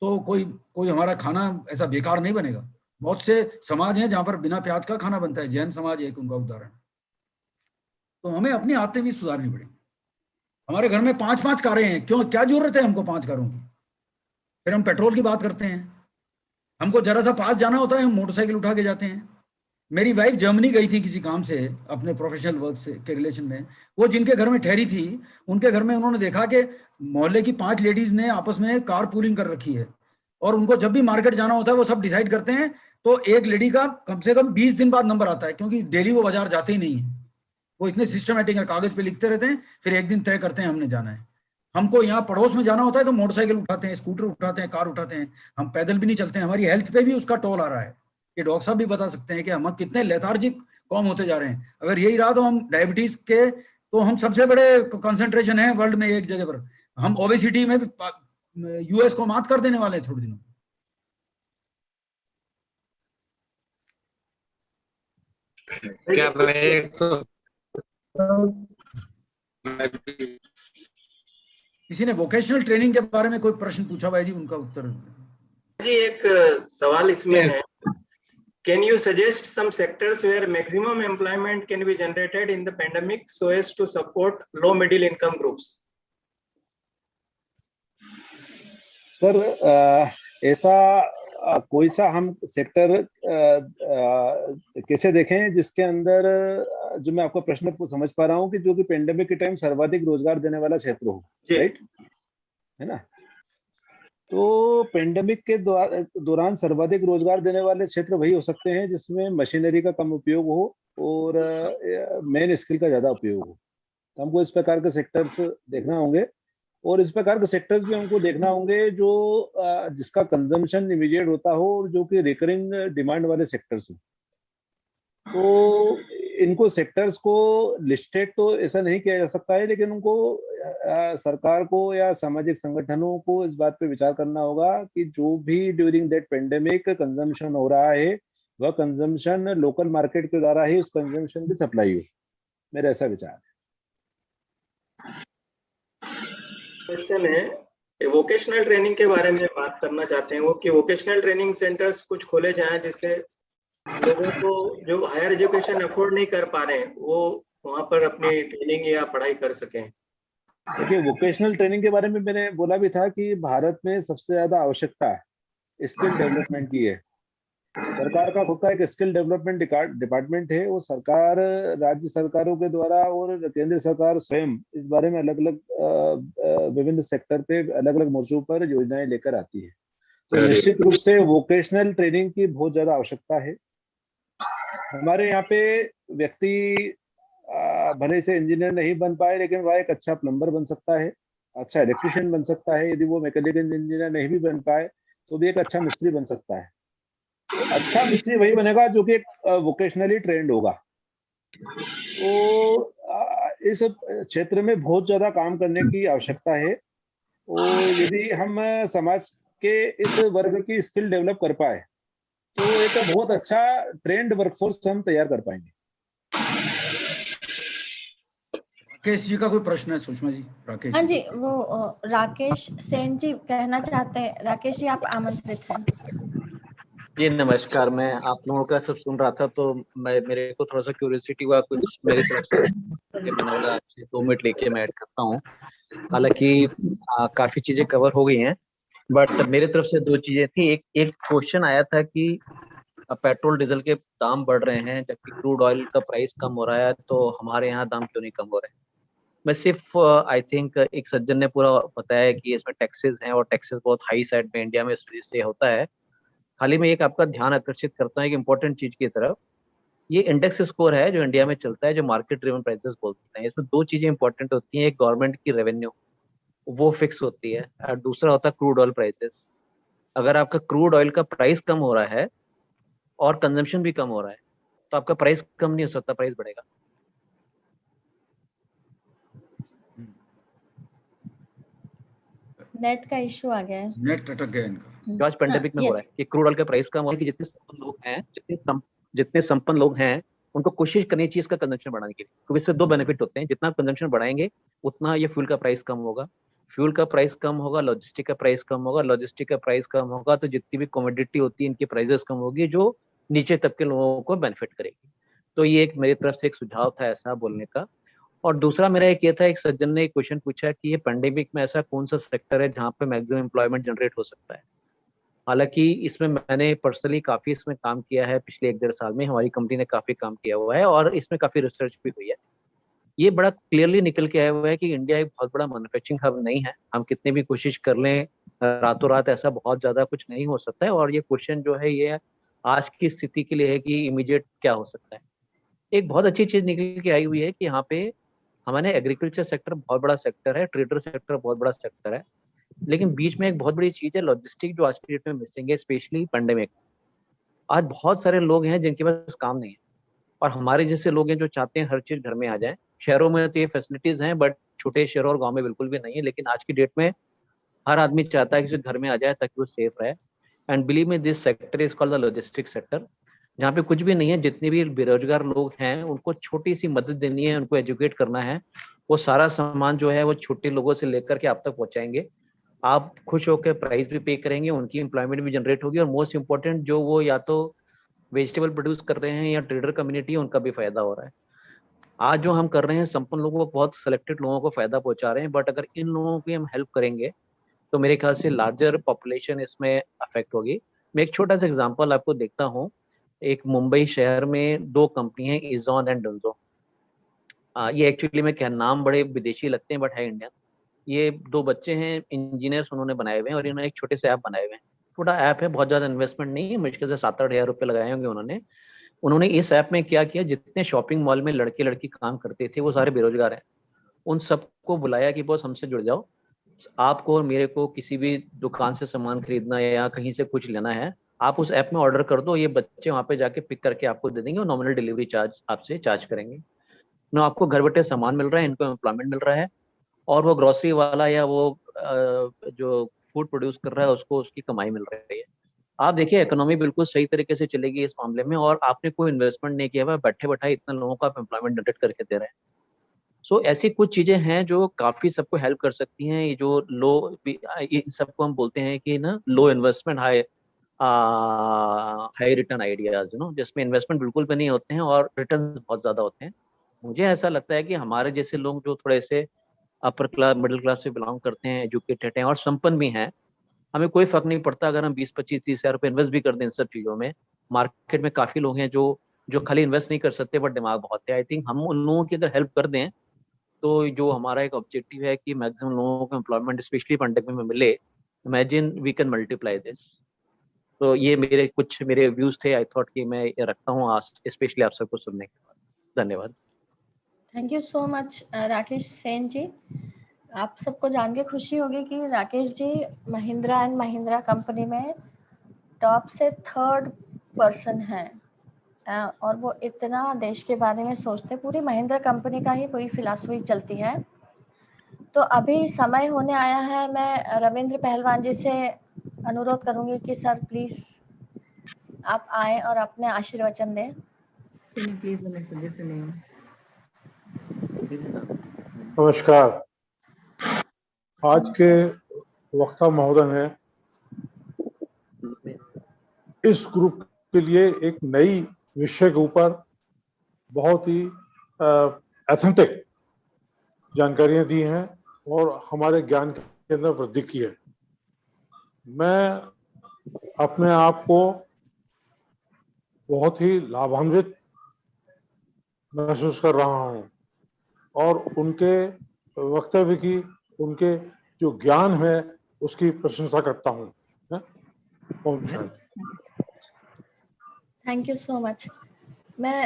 [SPEAKER 2] तो कोई हमारा खाना ऐसा बेकार नहीं बनेगा। बहुत से समाज हैं जहां पर बिना प्याज का खाना बनता है, जैन समाज एक उनका उदाहरण। तो हमें अपनी आदतें भी सुधारनी पड़ेगी। हमारे घर में 5-5 कारें हैं, क्यों, क्या जरूरत है हमको 5 कारों की? फिर हम पेट्रोल की बात करते हैं। हमको जरा सा पास जाना होता है, हम मोटरसाइकिल उठा के जाते हैं। मेरी वाइफ जर्मनी गई थी किसी काम से, अपने प्रोफेशनल वर्क से के रिलेशन में। वो जिनके घर में ठहरी थी, उनके घर में उन्होंने देखा कि मोहल्ले की 5 लेडीज ने आपस में कार पूलिंग कर रखी है, और उनको जब भी मार्केट जाना होता है वो सब डिसाइड करते हैं। तो एक लेडी का कम से कम 20 दिन बाद नंबर आता है, क्योंकि डेली वो बाजार जाते ही नहीं है। वो इतने सिस्टमेटिक है, कागज पे लिखते रहते हैं, फिर एक दिन तय करते हैं हमने जाना है। हमको यहाँ पड़ोस में जाना होता है तो मोटरसाइकिल उठाते हैं, स्कूटर उठाते हैं, कार उठाते हैं, हम पैदल भी नहीं चलते हैं। हमारी हेल्थ पे भी उसका टोल आ रहा है। ये डॉक्टर साहब भी बता सकते हैं कि हम कितने लेथार्जिक कॉम होते जा रहे हैं। अगर यही रहा तो हम डायबिटीज के तो हम सबसे बड़े कंसंट्रेशन है वर्ल्ड में एक जगह पर। हम ओबेसिटी में यूएस को मात कर देने वाले हैं थोड़े दिनों।
[SPEAKER 6] क्या रहे तो
[SPEAKER 2] किसी ने वोकेशनल ट्रेनिंग के बारे में कोई प्रश्न पूछा भाई जी, उनका उत्तर
[SPEAKER 1] जी एक सवाल इसमें है, can you suggest some sectors where maximum employment can be generated in the pandemic so as to support low middle income groups?
[SPEAKER 3] Sir ऐसा कोई सा हम सेक्टर कैसे देखें जिसके अंदर जो मैं आपका प्रश्न समझ पा रहा हूँ कि जो कि पेंडेमिक के टाइम सर्वाधिक रोजगार देने वाला क्षेत्र हो, राइट, है ना? तो पेंडेमिक के दौरान सर्वाधिक रोजगार देने वाले क्षेत्र वही हो सकते हैं जिसमें मशीनरी का कम उपयोग हो और मेन स्किल का ज्यादा उपयोग हो। तो हमको इस प्रकार के सेक्टर्स देखना होंगे, और इस प्रकार के सेक्टर्स भी हमको देखना होंगे जो जिसका कंजम्पशन इमीडिएट होता हो और जो कि रिकरिंग डिमांड वाले सेक्टर्स हो। तो इनको सेक्टर्स को लिस्टेड तो ऐसा नहीं किया जा सकता है, लेकिन उनको सरकार को या सामाजिक संगठनों को इस बात पे विचार करना होगा कि जो भी ड्यूरिंग दैट पेंडेमिक कंजम्पशन हो रहा है वह कंजम्पशन लोकल मार्केट के द्वारा ही उस कंजम्पशन की सप्लाई हो। मेरा ऐसा विचार है।
[SPEAKER 1] क्वेश्चन है, वोकेशनल ट्रेनिंग के बारे में बात करना चाहते हैं वो कि वोकेशनल ट्रेनिंग सेंटर्स कुछ खोले जाएं जिससे लोगों को जो हायर एजुकेशन अफोर्ड नहीं कर पा रहे हैं वो वहां पर अपनी ट्रेनिंग या पढ़ाई कर सकें।
[SPEAKER 3] देखिए, वोकेशनल ट्रेनिंग के बारे में मैंने बोला भी था कि भारत में सबसे ज्यादा आवश्यकता स्किल डेवलपमेंट की है। सरकार का खुद का एक स्किल डेवलपमेंट डिपार्टमेंट है, वो सरकार, राज्य सरकारों के द्वारा और केंद्र सरकार स्वयं इस बारे में अलग अलग विभिन्न सेक्टर पे अलग अलग मोर्चों पर योजनाएं लेकर आती है। तो निश्चित रूप से वोकेशनल ट्रेनिंग की बहुत ज्यादा आवश्यकता है। हमारे यहाँ पे व्यक्ति भले से इंजीनियर नहीं बन पाए लेकिन वह एक अच्छा प्लम्बर बन सकता है, अच्छा इलेक्ट्रिशियन बन सकता है, यदि वो मैकेनिकल इंजीनियर नहीं भी बन पाए तो भी एक अच्छा मिस्त्री बन सकता है। तो अच्छा मिस्त्री वही बनेगा जो कि वोकेशनली ट्रेंड होगा। तो इस क्षेत्र में बहुत ज्यादा काम करने की आवश्यकता है, और यदि हम समाज के इस वर्ग की स्किल डेवलप कर पाए तो एक बहुत अच्छा ट्रेंड वर्कफोर्स हम तैयार कर पाएंगे।
[SPEAKER 2] राकेश जी का कोई प्रश्न है? सुषमा जी, राकेश
[SPEAKER 4] हाँ
[SPEAKER 2] जी।
[SPEAKER 4] जी, वो राकेश सेन जी कहना चाहते हैं। राकेश जी आप आमंत्रित हैं।
[SPEAKER 7] जी नमस्कार। मैं आप लोगों का सब सुन रहा था तो मेरे को थोड़ा सा क्यूरियोसिटी हुआ, कुछ मेरी तरफ से मैंने बोला आपसे 2 मिनट लेके मैं ऐड करता हूँ। हालांकि काफी चीजें कवर हो गई हैं, बट मेरे तरफ से 2 चीजें थी। एक क्वेश्चन आया था कि पेट्रोल डीजल के दाम बढ़ रहे हैं जबकि क्रूड ऑयल का प्राइस कम हो रहा है, तो हमारे यहाँ दाम क्यों नहीं कम हो रहे हैं? मैं सिर्फ आई थिंक एक सज्जन ने पूरा बताया कि इसमें टैक्सेस हैं और टैक्सेस बहुत हाई साइड में इंडिया में इस वजह से होता है। खाली मैं एक आपका ध्यान आकर्षित करता हूँ एक इंपॉर्टेंट चीज की तरफ। ये इंडेक्स स्कोर है जो इंडिया में चलता है, जो मार्केट ड्रिवन प्राइसेस बोलते हैं। इसमें 2 चीजें इंपॉर्टेंट होती हैं। एक गवर्नमेंट की रेवेन्यू, वो फिक्स होती है, और दूसरा होता है क्रूड ऑयल प्राइसेस। अगर आपका क्रूड ऑयल का प्राइस कम हो रहा है और कंजम्पशन भी कम हो रहा है तो आपका प्राइस कम नहीं हो सकता, प्राइस बढ़ेगा।
[SPEAKER 4] नेट का इश्यू आ गया है।
[SPEAKER 2] नेट अटक गया इनका।
[SPEAKER 7] जो आज पेंडेमिक में हो रहा है कि क्रूड ऑयल का प्राइस कम हो रहा है, कि जितने संपन्न लोग हैं, जितने संपन्न लोग हैं उनको कोशिश करनी चाहिए इसका कंजम्पशन बढ़ाने की, क्योंकि इससे 2 बेनिफिट होते हैं। जितना कंजम्पशन बढ़ाएंगे उतना ये फ्यूल का प्राइस कम होगा, फ्यूल का प्राइस कम होगा, लॉजिस्टिक का प्राइस कम होगा, लॉजिस्टिक का प्राइस कम होगा तो जितनी भी कमोडिटी होती है इनकी प्राइसेस कम होगी, जो नीचे तबके लोगों को बेनिफिट करेगी। तो ये एक मेरी तरफ से एक सुझाव था ऐसा बोलने का। और दूसरा मेरा एक ये था, एक सज्जन ने एक क्वेश्चन पूछा कि ये पेंडेमिक में ऐसा कौन सा सेक्टर है जहाँ पे मैक्सिमम एम्प्लॉयमेंट जनरेट हो सकता है। हालांकि इसमें मैंने पर्सनली काफी इसमें काम किया है, पिछले 1-1.5 साल में हमारी कंपनी ने काफी काम किया हुआ है और इसमें काफी रिसर्च भी हुई है। ये बड़ा क्लियरली निकल के आया हुआ है कि इंडिया एक बहुत बड़ा मैन्युफैक्चरिंग हब नहीं है। हम कितने भी कोशिश कर लें, रातों रात ऐसा बहुत ज्यादा कुछ नहीं हो सकता है। और ये क्वेश्चन जो है ये आज की स्थिति के लिए है कि इमीडिएट क्या हो सकता है। एक बहुत अच्छी चीज निकल के आई हुई है कि यहाँ पे हमारे एग्रीकल्चर सेक्टर बहुत बड़ा सेक्टर है, ट्रेडर सेक्टर बहुत बड़ा सेक्टर है, लेकिन बीच में एक बहुत बड़ी चीज है लॉजिस्टिक, जो आज की डेट में मिसिंग है, स्पेशली पेंडेमिक। आज बहुत सारे लोग हैं जिनके पास काम नहीं है, और हमारे जैसे लोग हैं जो चाहते हैं हर चीज घर में आ जाए। शहरों में तो ये फैसिलिटीज हैं, बट छोटे शहरों और गाँव में बिल्कुल भी नहीं है। लेकिन आज की डेट में हर आदमी चाहता है कि उसे घर में आ जाए ताकि वो सेफ रहे। And believe me, this sector is called the logistic sector, जहाँ पे कुछ भी नहीं है। जितने भी बेरोजगार लोग हैं उनको छोटी सी मदद देनी है, उनको एजुकेट करना है। वो सारा सामान जो है वो छोटे लोगों से लेकर के आप तक पहुंचाएंगे। आप खुश होकर प्राइस भी पे करेंगे, उनकी एम्प्लॉयमेंट भी जनरेट होगी, और मोस्ट इंपॉर्टेंट जो वो या तो वेजिटेबल प्रोड्यूस कर रहे हैं या ट्रेडर कम्युनिटी है उनका भी फायदा हो रहा है। आज जो हम कर रहे हैं संपन्न लोगों को, बहुत सिलेक्टेड लोगों को फायदा पहुंचा रहे हैं, बट अगर इन लोगों की हम हेल्प करेंगे तो मेरे ख्याल से लार्जर पॉपुलेशन इसमें अफेक्ट होगी। मैं एक छोटा सा एग्जांपल आपको देखता हूँ। एक मुंबई शहर में 2 कंपनी है, इजॉन एंड डुल्जो। ये एक्चुअली में क्या नाम बड़े विदेशी लगते हैं बट है इंडियन। ये 2 बच्चे हैं, इंजीनियर्स, उन्होंने बनाए हुए हैं और इन्होंने एक छोटे से ऐप बनाए हुए हैं। छोटा ऐप है, बहुत ज्यादा इन्वेस्टमेंट नहीं है, मुश्किल से 7-8 हजार रुपए लगाए होंगे उन्होंने। उन्होंने इस ऐप में क्या किया, जितने शॉपिंग मॉल में लड़के लड़की काम करते थे वो सारे बेरोजगार हैं, उन सबको बुलाया कि बॉस हमसे जुड़ जाओ। आपको और मेरे को किसी भी दुकान से सामान खरीदना है या कहीं से कुछ लेना है, आप उस ऐप में ऑर्डर कर दो, ये बच्चे वहां पे जाके पिक करके आपको दे देंगे और नॉमिनल डिलीवरी चार्ज आपसे चार्ज करेंगे। ना आपको घर बैठे सामान मिल रहा है, इनको एम्प्लॉयमेंट मिल रहा है, और वो ग्रोसरी वाला या वो जो फूड प्रोड्यूस कर रहा है उसको उसकी कमाई मिल रही है। आप देखिए इकोनॉमी बिल्कुल सही तरीके से चलेगी इस मामले में, और आपने कोई इन्वेस्टमेंट नहीं किया हुआ, बैठे बैठे इतने लोगों को आप एम्प्लॉयमेंट जनरेट करके दे रहे हैं। सो ऐसी कुछ चीजें हैं जो काफी सबको हेल्प कर सकती हैं। ये जो लो, इन सबको हम बोलते हैं कि ना low investment high high return ideas, जिसमें इन्वेस्टमेंट बिल्कुल भी नहीं होते हैं और रिटर्न बहुत ज्यादा होते हैं। मुझे ऐसा लगता है कि हमारे जैसे लोग जो थोड़े से अपर क्लास मिडिल क्लास से बिलोंग करते हैं, एजुकेटेड हैं और संपन्न भी हैं, हमें कोई फर्क नहीं पड़ता अगर हम 20-25-30 हजार रुपए इन्वेस्ट भी कर दें इन सब चीजों में। मार्केट में काफी लोग हैं जो जो खाली इन्वेस्ट नहीं कर सकते बट दिमाग बहुत है। आई थिंक हम उन लोगों की अगर हेल्प कर दें तो जो हमारा एक ऑब्जेक्टिव है कि मैक्सिमम लोगों को एम्प्लॉयमेंट स्पेशली पेंडेमिक में मिले, imagine we can multiply this. तो ये मेरे व्यूज थे, आई थॉट कि मैं ये रखता हूँ आज, स्पेशली आप सबको सुनने के बाद। धन्यवाद।
[SPEAKER 4] Thank you so much Rakesh Sen ji. आप सबको जान के खुशी होगी कि राकेश जी महिंद्रा एंड महिंद्रा कंपनी में टॉप से 3rd पर्सन है, और वो इतना देश के बारे में सोचते, पूरी महिंद्रा कंपनी का ही वही फिलॉसफी चलती है। तो अभी समय होने आया है, मैं रविंद्र पहलवान जी से अनुरोध करूंगी कि सर प्लीज आप आए और अपने आशीर्वचन दें।
[SPEAKER 8] नमस्कार। आज के वक्ता महोदय ने इस ग्रुप के लिए एक नई विषय के ऊपर बहुत ही एथेंटिक जानकारियां दी हैं और हमारे ज्ञान के अंदर वृद्धि की है। मैं अपने आप को बहुत ही लाभान्वित महसूस कर रहा हूं और उनके वक्तव्य की, उनके जो ज्ञान है उसकी प्रशंसा करता हूं। ओम शांति।
[SPEAKER 4] Thank you so much. मैं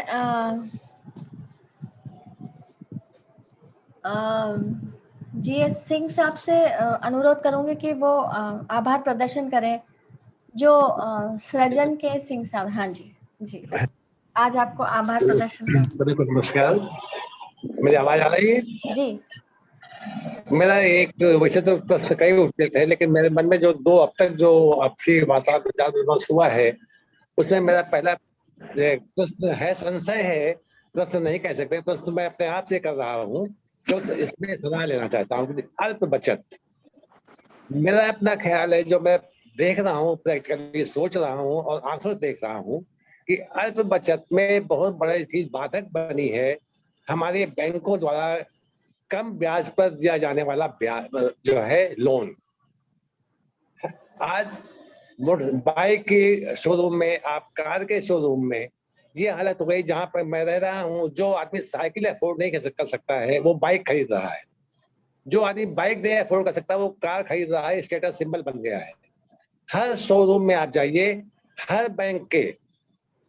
[SPEAKER 4] जीएस सिंह साहब से अनुरोध करूंगी कि वो आभार प्रदर्शन करें, जो सृजन के सिंह साहब। हाँ जी जी, आज आपको आभार प्रदर्शन करना।
[SPEAKER 6] सभी को नमस्कार। मेरी आवाज आ रही है?
[SPEAKER 4] जी।
[SPEAKER 6] मेरा एक वैसे तो प्रश्न कई उठते थे, लेकिन मेरे मन में जो दो अब तक जो आपसी वार्ता विचार विमर्श हुआ है, उसमें मेरा पहला प्रश्न है, संशय है, प्रश्न नहीं कह सकते, प्रश्न मैं अपने आप से कर रहा हूँ, जो इसमें सलाह लेना चाहता हूँ। अल्प बचत, मेरा अपना ख्याल है, जो मैं देख रहा हूँ, प्रैक्टिकली सोच रहा हूँ और आंखों से देख रहा हूँ कि अल्प बचत में बहुत बड़ी चीज बाधक बनी है हमारे बैंकों द्वारा कम ब्याज पर दिया जाने वाला ब्याज जो है लोन। आज बाइक के शोरूम में, आप कार के शोरूम में ये हालत हो गई, जहां पर मैं रह रहा हूँ, जो आदमी साइकिल अफोर्ड नहीं कर सकता है वो बाइक खरीद रहा है, जो आदमी बाइक नहीं अफोर्ड कर सकता वो कार खरीद रहा है, स्टेटस सिंबल बन गया है। हर शोरूम में आप जाइए, हर बैंक के,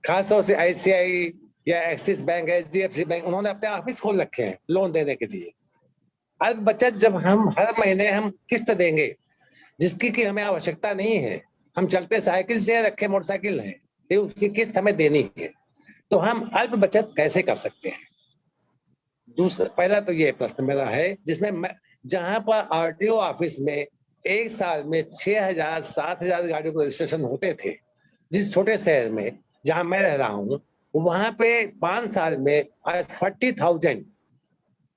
[SPEAKER 6] खासतौर से आईसीआई या एक्सिस बैंक, एचडीएफसी बैंक, उन्होंने अपने ऑफिस खोल रखे हैं लोन देने के लिए। अल्प बचत जब हम हर महीने हम किस्त देंगे जिसकी कि हमें आवश्यकता नहीं है, हम चलते साइकिल से रखे मोटरसाइकिल है, लेकिन उसकी किस्त हमें देनी है, तो हम अल्प बचत कैसे कर सकते हैं? दूसरा, पहला तो ये प्रश्न मेरा है, जिसमें मैं जहां पर आरटीओ ऑफिस में एक साल में 6,000 7,000 गाड़ियों के रजिस्ट्रेशन होते थे, जिस छोटे शहर में जहां मैं रह रहा हूँ, वहां पे 5 साल में 40,000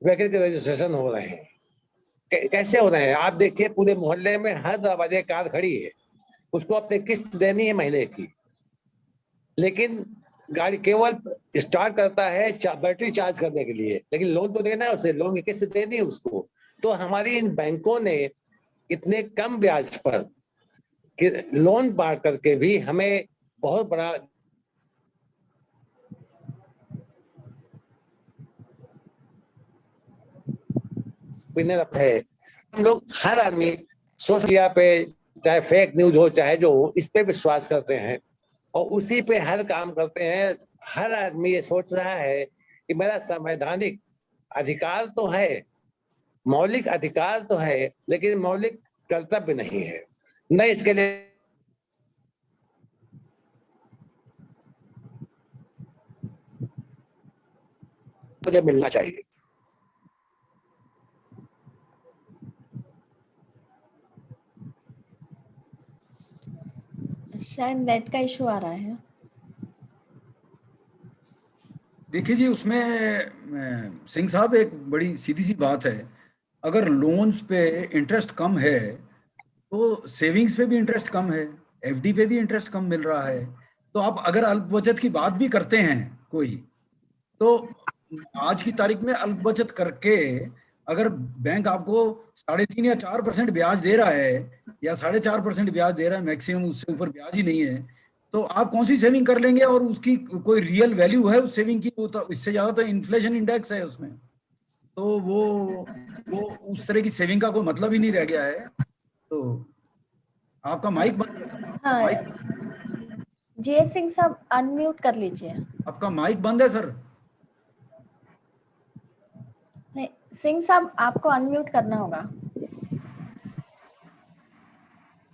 [SPEAKER 6] व्हीकल के रजिस्ट्रेशन हो रहे हैं। कैसे हो रहे हैं? आप देखिए, पूरे मोहल्ले में हर दरवाजे कार खड़ी है, उसको अपनी किस्त देनी है महीने की, लेकिन गाड़ी केवल स्टार्ट करता है बैटरी चार्ज करने के लिए, लेकिन लोन तो देना है उसे, लोन की किस्त देनी है उसको। तो हमारी इन बैंकों ने इतने कम ब्याज पर लोन बांट करके भी हमें बहुत बड़ा है। हम लोग, हर आदमी सोशल मीडिया पे, चाहे फेक न्यूज हो चाहे जो हो, इस पे विश्वास करते हैं और उसी पे हर काम करते हैं। हर आदमी ये सोच रहा है कि मेरा संवैधानिक अधिकार तो है, मौलिक अधिकार तो है, लेकिन मौलिक कर्तव्य नहीं है, न इसके लिए मुझे मिलना चाहिए।
[SPEAKER 4] शायद नेट का इशू आ रहा है।
[SPEAKER 2] देखिए जी, उसमें सिंह साहब एक बड़ी सीधी सी बात है, अगर लोन्स पे इंटरेस्ट कम है तो सेविंग्स पे भी इंटरेस्ट कम है, एफडी पे भी इंटरेस्ट कम मिल रहा है। तो आप अगर अल्प बचत की बात भी करते हैं कोई, तो आज की तारीख में अल्प बचत करके अगर बैंक आपको 3.5 या 4% ब्याज दे रहा है, या 4.5% ब्याज दे रहा है मैक्सिमम, उससे ऊपर ब्याज ही नहीं है, तो आप कौन सी सेविंग कर लेंगे? और उसकी कोई रियल वैल्यू है उस सेविंग की? तो इससे ज्यादा तो इन्फ्लेशन इंडेक्स है उसमें, तो वो उस तरह की सेविंग का कोई मतलब ही नहीं रह गया है। तो आपका माइक बंद है सर।
[SPEAKER 4] हाँ, जीएस सिंह साहब अनम्यूट कर लीजिए।
[SPEAKER 2] आपका माइक बंद है सर।
[SPEAKER 4] नहीं, सिंह साहब आपको अनम्यूट करना होगा।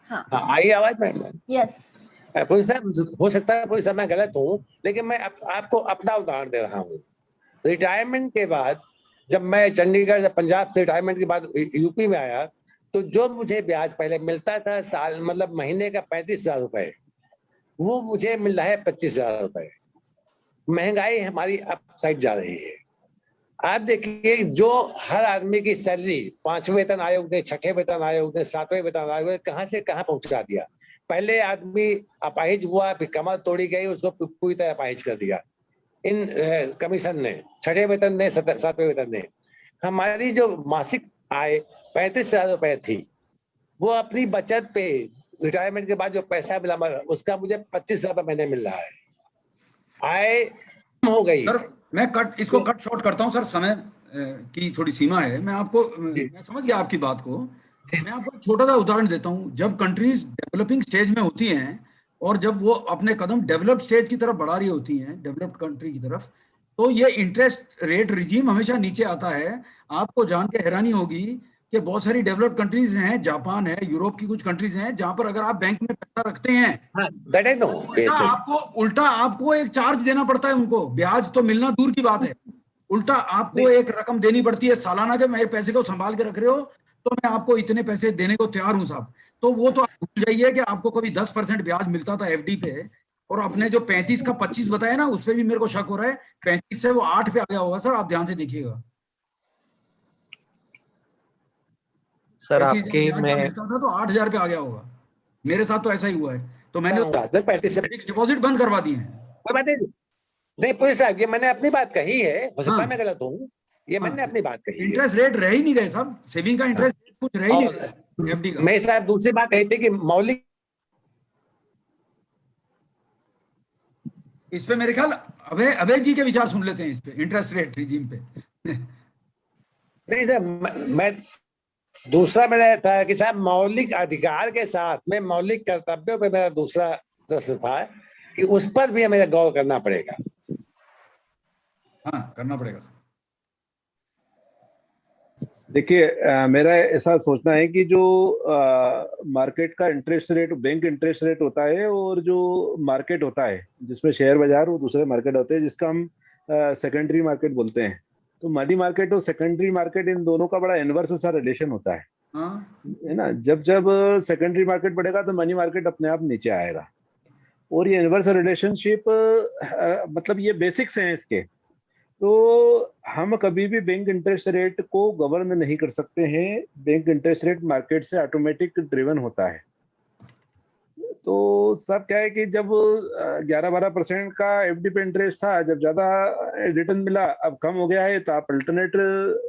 [SPEAKER 4] हाँ
[SPEAKER 6] आई आवाज में?
[SPEAKER 4] यस।
[SPEAKER 6] पुरी साहब हो सकता है पुरी साहब मैं गलत हूँ, लेकिन मैं आपको अपना उदाहरण दे रहा हूँ। रिटायरमेंट के बाद जब मैं चंडीगढ़ पंजाब से रिटायरमेंट के बाद यूपी में आया, तो जो मुझे ब्याज पहले मिलता था साल मतलब महीने का 35,000 रुपए, वो मुझे मिल रहा है 25,000 रुपए। महंगाई हमारी अप साइड जा रही है। आप देखिए जो हर आदमी की सैलरी 5वें वेतन आयोग ने, 6ठे वेतन आयोग ने, 7वें वेतन आयोग ने कहां से कहां पहुंचा दिया। पहले आदमी अपाहिज हुआ, फिर कमर तोड़ी गई, उसको पूरी तरह अपाहिज कर दिया इन कमीशन ने, 6ठे वेतन ने, 7वें वेतन ने। हमारी जो मासिक आय 35,000 रुपए थी, वो अपनी बचत पे रिटायरमेंट के बाद जो पैसा मिला उसका मुझे 25,000 रुपए महीने मिल रहा है। आय हो गई।
[SPEAKER 2] सर मैं इसको कट शॉर्ट करता हूं सर, समय की थोड़ी सीमा है। मैं समझ गया आपकी बात को। मैं आपको एक छोटा सा उदाहरण देता हूं। जब कंट्रीज डेवलपिंग स्टेज में होती हैं और जब वो अपने कदम डेवलप्ड स्टेज की तरफ बढ़ा रही होती हैं, डेवलप्ड कंट्री की तरफ, तो ये इंटरेस्ट रेट रिजीम हमेशा नीचे आता है। आपको जान के हैरानी होगी कि बहुत सारी डेवलप्ड कंट्रीज हैं, जापान है, यूरोप की कुछ कंट्रीज हैं, जहां पर अगर आप बैंक में पैसा रखते हैं उल्टा आपको एक चार्ज देना पड़ता है उनको। ब्याज तो मिलना दूर की बात है, उल्टा आपको एक रकम देनी पड़ती है सालाना के मेरे पैसे को संभाल के रख रहे हो तो मैं आपको इतने पैसे देने को तैयार हूं साहब। तो वो तो आप भूल जाइए कि आपको कभी 10% ब्याज मिलता था एफडी पे, और अपने जो 35 का 25 बताया ना, उस पर भी मेरे को शक हो रहा है 35 से वो 8 पे आ गया होगा। सर आप ध्यान से देखिएगा
[SPEAKER 7] सर आपके में
[SPEAKER 2] मिलता था तो 8,000 पे आ गया होगा। मेरे साथ तो ऐसा ही हुआ है, तो मैंने डिपॉजिट बंद करवा दिए हैं।
[SPEAKER 6] कोई बात नहीं पुरी साहब, ये मैंने अपनी बात कही है, हो सकता है मैं गलत हूँ, ये मैंने अपनी बात कही है।
[SPEAKER 2] इंटरेस्ट रेट रह ही नहीं गए साहब, सेविंग का इंटरेस्ट कुछ रह ही नहीं गया एफडी का।
[SPEAKER 6] मैं साहब दूसरी बात कही थी कि मौलिक,
[SPEAKER 2] इस पे मेरे ख्याल अभय जी के विचार सुन लेते हैं इस पे, इंटरेस्ट रेट रिजीम पे।
[SPEAKER 6] नहीं सर, मैं दूसरा मेरा था कि साहब मौलिक अधिकार के साथ में मौलिक कर्तव्यों पे मेरा दूसरा प्रश्न था कि उस पर भी हमें गौर करना पड़ेगा।
[SPEAKER 2] हाँ करना पड़ेगा सर।
[SPEAKER 3] देखिए मेरा ऐसा सोचना है कि जो मार्केट का interest rate, bank interest rate होता है, और जो मार्केट होता है जिसमें शेयर बाजार और दूसरे मार्केट होते हैं जिसका हम सेकेंडरी मार्केट बोलते हैं, तो मनी मार्केट और सेकेंडरी मार्केट इन दोनों का बड़ा इनवर्स सा रिलेशन होता है, है ना। जब जब सेकेंडरी मार्केट बढ़ेगा तो मनी मार्केट अपने आप नीचे आएगा, और ये इनवर्स रिलेशनशिप मतलब ये बेसिक्स हैं इसके। तो हम कभी भी बैंक इंटरेस्ट रेट को गवर्न नहीं कर सकते हैं। बैंक इंटरेस्ट रेट मार्केट से ऑटोमेटिक ड्रिवन होता है। तो सब क्या है कि जब 11-12% का एफडी पे इंटरेस्ट था, जब ज्यादा रिटर्न मिला, अब कम हो गया है, तो आप अल्टरनेट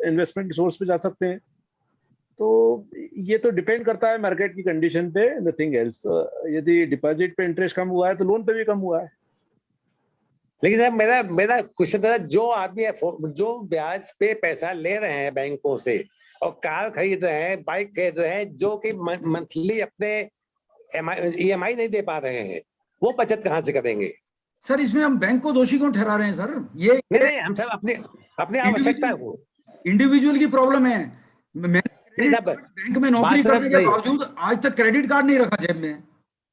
[SPEAKER 3] इन्वेस्टमेंट सोर्स पे जा सकते हैं। तो ये तो डिपेंड करता है मार्केट की कंडीशन पे, नथिंग एल्स। यदि डिपॉजिट पे इंटरेस्ट कम हुआ है तो लोन पे भी कम हुआ है।
[SPEAKER 6] लेकिन सर मेरा क्वेश्चन था, जो आदमी जो ब्याज पे पैसा ले रहे हैं बैंकों से और कार खरीद रहे हैं, बाइक खरीद रहे हैं, जो कि मंथली अपने EMI नहीं दे पा रहे हैं, वो बचत कहाँ से करेंगे?
[SPEAKER 2] सर इसमें हम बैंक को दोषी क्यों ठहरा रहे हैं सर? ये
[SPEAKER 6] नहीं हम सब अपने आवश्यकता को,
[SPEAKER 2] इंडिविजुअल की प्रॉब्लम है। बैंक में नौकरी करने के बावजूद आज तक क्रेडिट कार्ड नहीं रखा जेब में।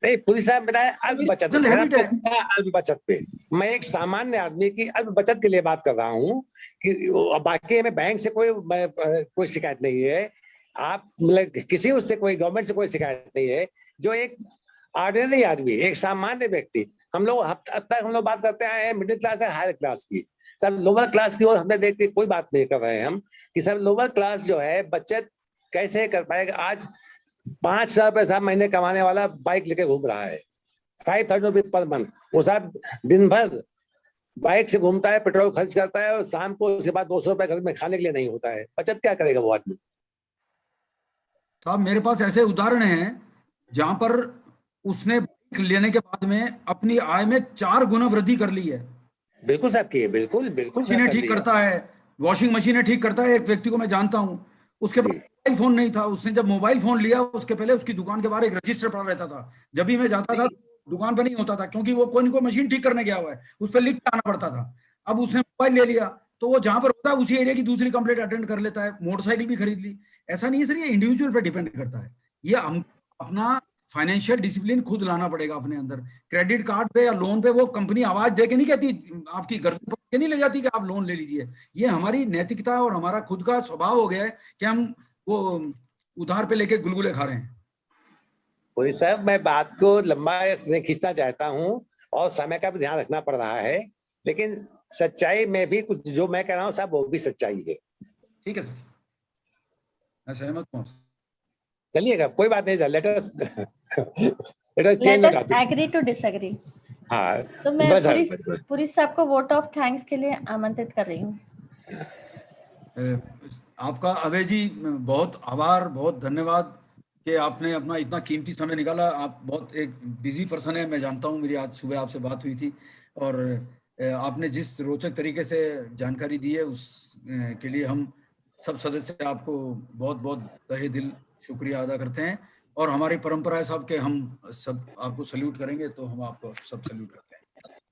[SPEAKER 6] नहीं पुरी साहब, मेरा अल्प बचत, अल्प बचत पे, मैं एक सामान्य आदमी की अल्प बचत के लिए बात कर रहा हूँ कि बाकी में बैंक से कोई शिकायत नहीं है। आप मतलब किसी उससे कोई गवर्नमेंट से कोई शिकायत नहीं है। जो एक ऑर्डिनरी आदमी, एक सामान्य व्यक्ति, हम लोग अब तक हम लोग बात करते आए हैं मिडिल क्लास या हायर क्लास की, सब लोअर क्लास की ओर हमने देख के कोई बात नहीं कर रहे हैं हम कि सब लोअर क्लास जो है बचत कैसे कर पाएगा। आज 5,000 पैसा महीने कमाने वाला बाइक लेके घूम रहा है, 5,000 रुपये पर मंथ। वो साहब दिन भर बाइक से घूमता है, पेट्रोल खर्च करता है, और शाम को उसके बाद 200 रुपए घर में खाने के लिए नहीं होता है। बचत क्या करेगा वो आदमी?
[SPEAKER 2] साहब मेरे पास ऐसे उदाहरण हैं जहां पर उसने बाइक लेने के बाद में अपनी आय में 4 गुना वृद्धि कर ली है।
[SPEAKER 6] बिल्कुल साहब की, बिल्कुल
[SPEAKER 2] मशीनें ठीक करता है, वॉशिंग मशीनें ठीक करता है। एक व्यक्ति को मैं जानता हूं, उसके पास मोबाइल फोन नहीं था। उसने जब मोबाइल फोन लिया, उसके पहले उसकी दुकान के बाहर एक रजिस्टर पड़ा रहता था। जब भी मैं जाता था दुकान पर नहीं होता था, क्योंकि वो कोई न कोई मशीन ठीक करने गया हुआ है, उस पर लिख के आना पड़ता था। अब उसने मोबाइल ले लिया तो वो जहां पर होता है उसी एरिया की दूसरी कंप्लेंट अटेंड कर लेता है, मोटरसाइकिल भी खरीद ली। ऐसा नहीं है सर, ये इंडिविजुअल पे डिपेंड करता है। ये हम अपना फाइनेंशियल डिसिप्लिन खुद लाना पड़ेगा अपने अंदर। क्रेडिट कार्ड पे या लोन पे वो कंपनी आवाज दे के नहीं कहती, आपकी गर्दन पकड़ के नहीं ले जाती कि आप लोन ले लीजिए। ये हमारी नैतिकता और हमारा खुद का स्वभाव हो गया है कि हम वो उधार पे लेके गुलगुले खा रहे हैं।
[SPEAKER 6] पुरी साहब, मैं बात को लंबा नहीं खींचना चाहता हूं और समय का भी ध्यान रखना पड़ रहा है, लेकिन सच्चाई में भी कुछ जो मैं कह रहा हूं साहब वो भी सच्चाई है।
[SPEAKER 2] ठीक है सर, मैं सहमत हूँ।
[SPEAKER 6] चलिएगा, कोई बात नहीं, let us change
[SPEAKER 4] let us agree to disagree.
[SPEAKER 6] हाँ,
[SPEAKER 4] तो मैं
[SPEAKER 6] बस
[SPEAKER 4] पुरी साहब को वोट ऑफ थैंक्स के लिए आमंत्रित कर रही हूँ।
[SPEAKER 2] आपका अभय जी बहुत आभार, बहुत धन्यवाद कि आपने अपना इतना कीमती समय निकाला। आप बहुत एक बिजी पर्सन है, मैं जानता हूँ, मेरी आज सुबह आपसे बात हुई थी, और आपने जिस रोचक तरीके से जानकारी दी है उस के लिए हम सब सदस्य आपको बहुत बहुत तहे दिल शुक्रिया अदा करते हैं। और हमारी परंपरा है साहब कि हम सब आपको सल्यूट करेंगे, तो हम आपको सब सल्यूट करते हैं।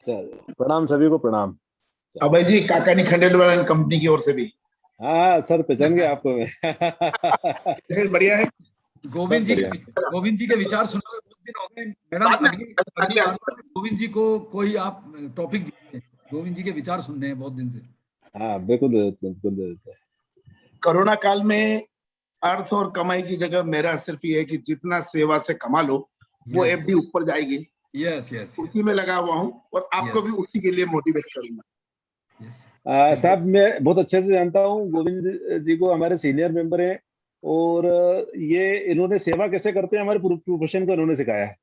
[SPEAKER 3] चलो, प्रणाम सभी को, प्रणाम।
[SPEAKER 9] अभय जी, काकानी खंडेलवाल कंपनी की ओर से भी।
[SPEAKER 3] हाँ सर, पहचान गया आपको मैं।
[SPEAKER 9] कैसे, बढ़िया है।
[SPEAKER 2] गोविंद जी के विचार सुना बहुत दिन हो गए। मैडम अगली बार गोविंद जी को कोई आप टॉपिक दीजिए, गोविंद जी के विचार सुनने हैं बहुत दिन से।
[SPEAKER 3] हाँ बिल्कुल।
[SPEAKER 9] कोरोना काल में अर्थ और कमाई की जगह मेरा सिर्फ ये है कि जितना सेवा से कमा लो वो एफडी ऊपर जाएगी।
[SPEAKER 2] यस
[SPEAKER 9] उसी में लगा हुआ हूँ और आपको भी उसी के लिए मोटिवेट करूंगा।
[SPEAKER 3] साहब मैं बहुत अच्छे से जानता हूँ गोविंद जी को, हमारे सीनियर मेंबर हैं, और ये इन्होंने सेवा कैसे करते हैं हमारे प्रोफेशन को इन्होंने सिखाया है।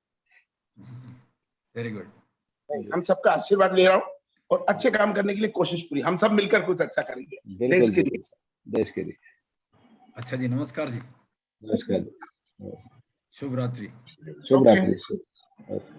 [SPEAKER 2] Very good.
[SPEAKER 9] हम सबका आशीर्वाद ले रहा हूँ और अच्छे काम करने के लिए कोशिश पूरी, हम सब मिलकर कुछ अच्छा करेंगे देश के लिए।
[SPEAKER 2] अच्छा जी, नमस्कार जी।
[SPEAKER 3] नमस्कार।
[SPEAKER 2] शुभ रात्रि।
[SPEAKER 3] शुभ रात्रि।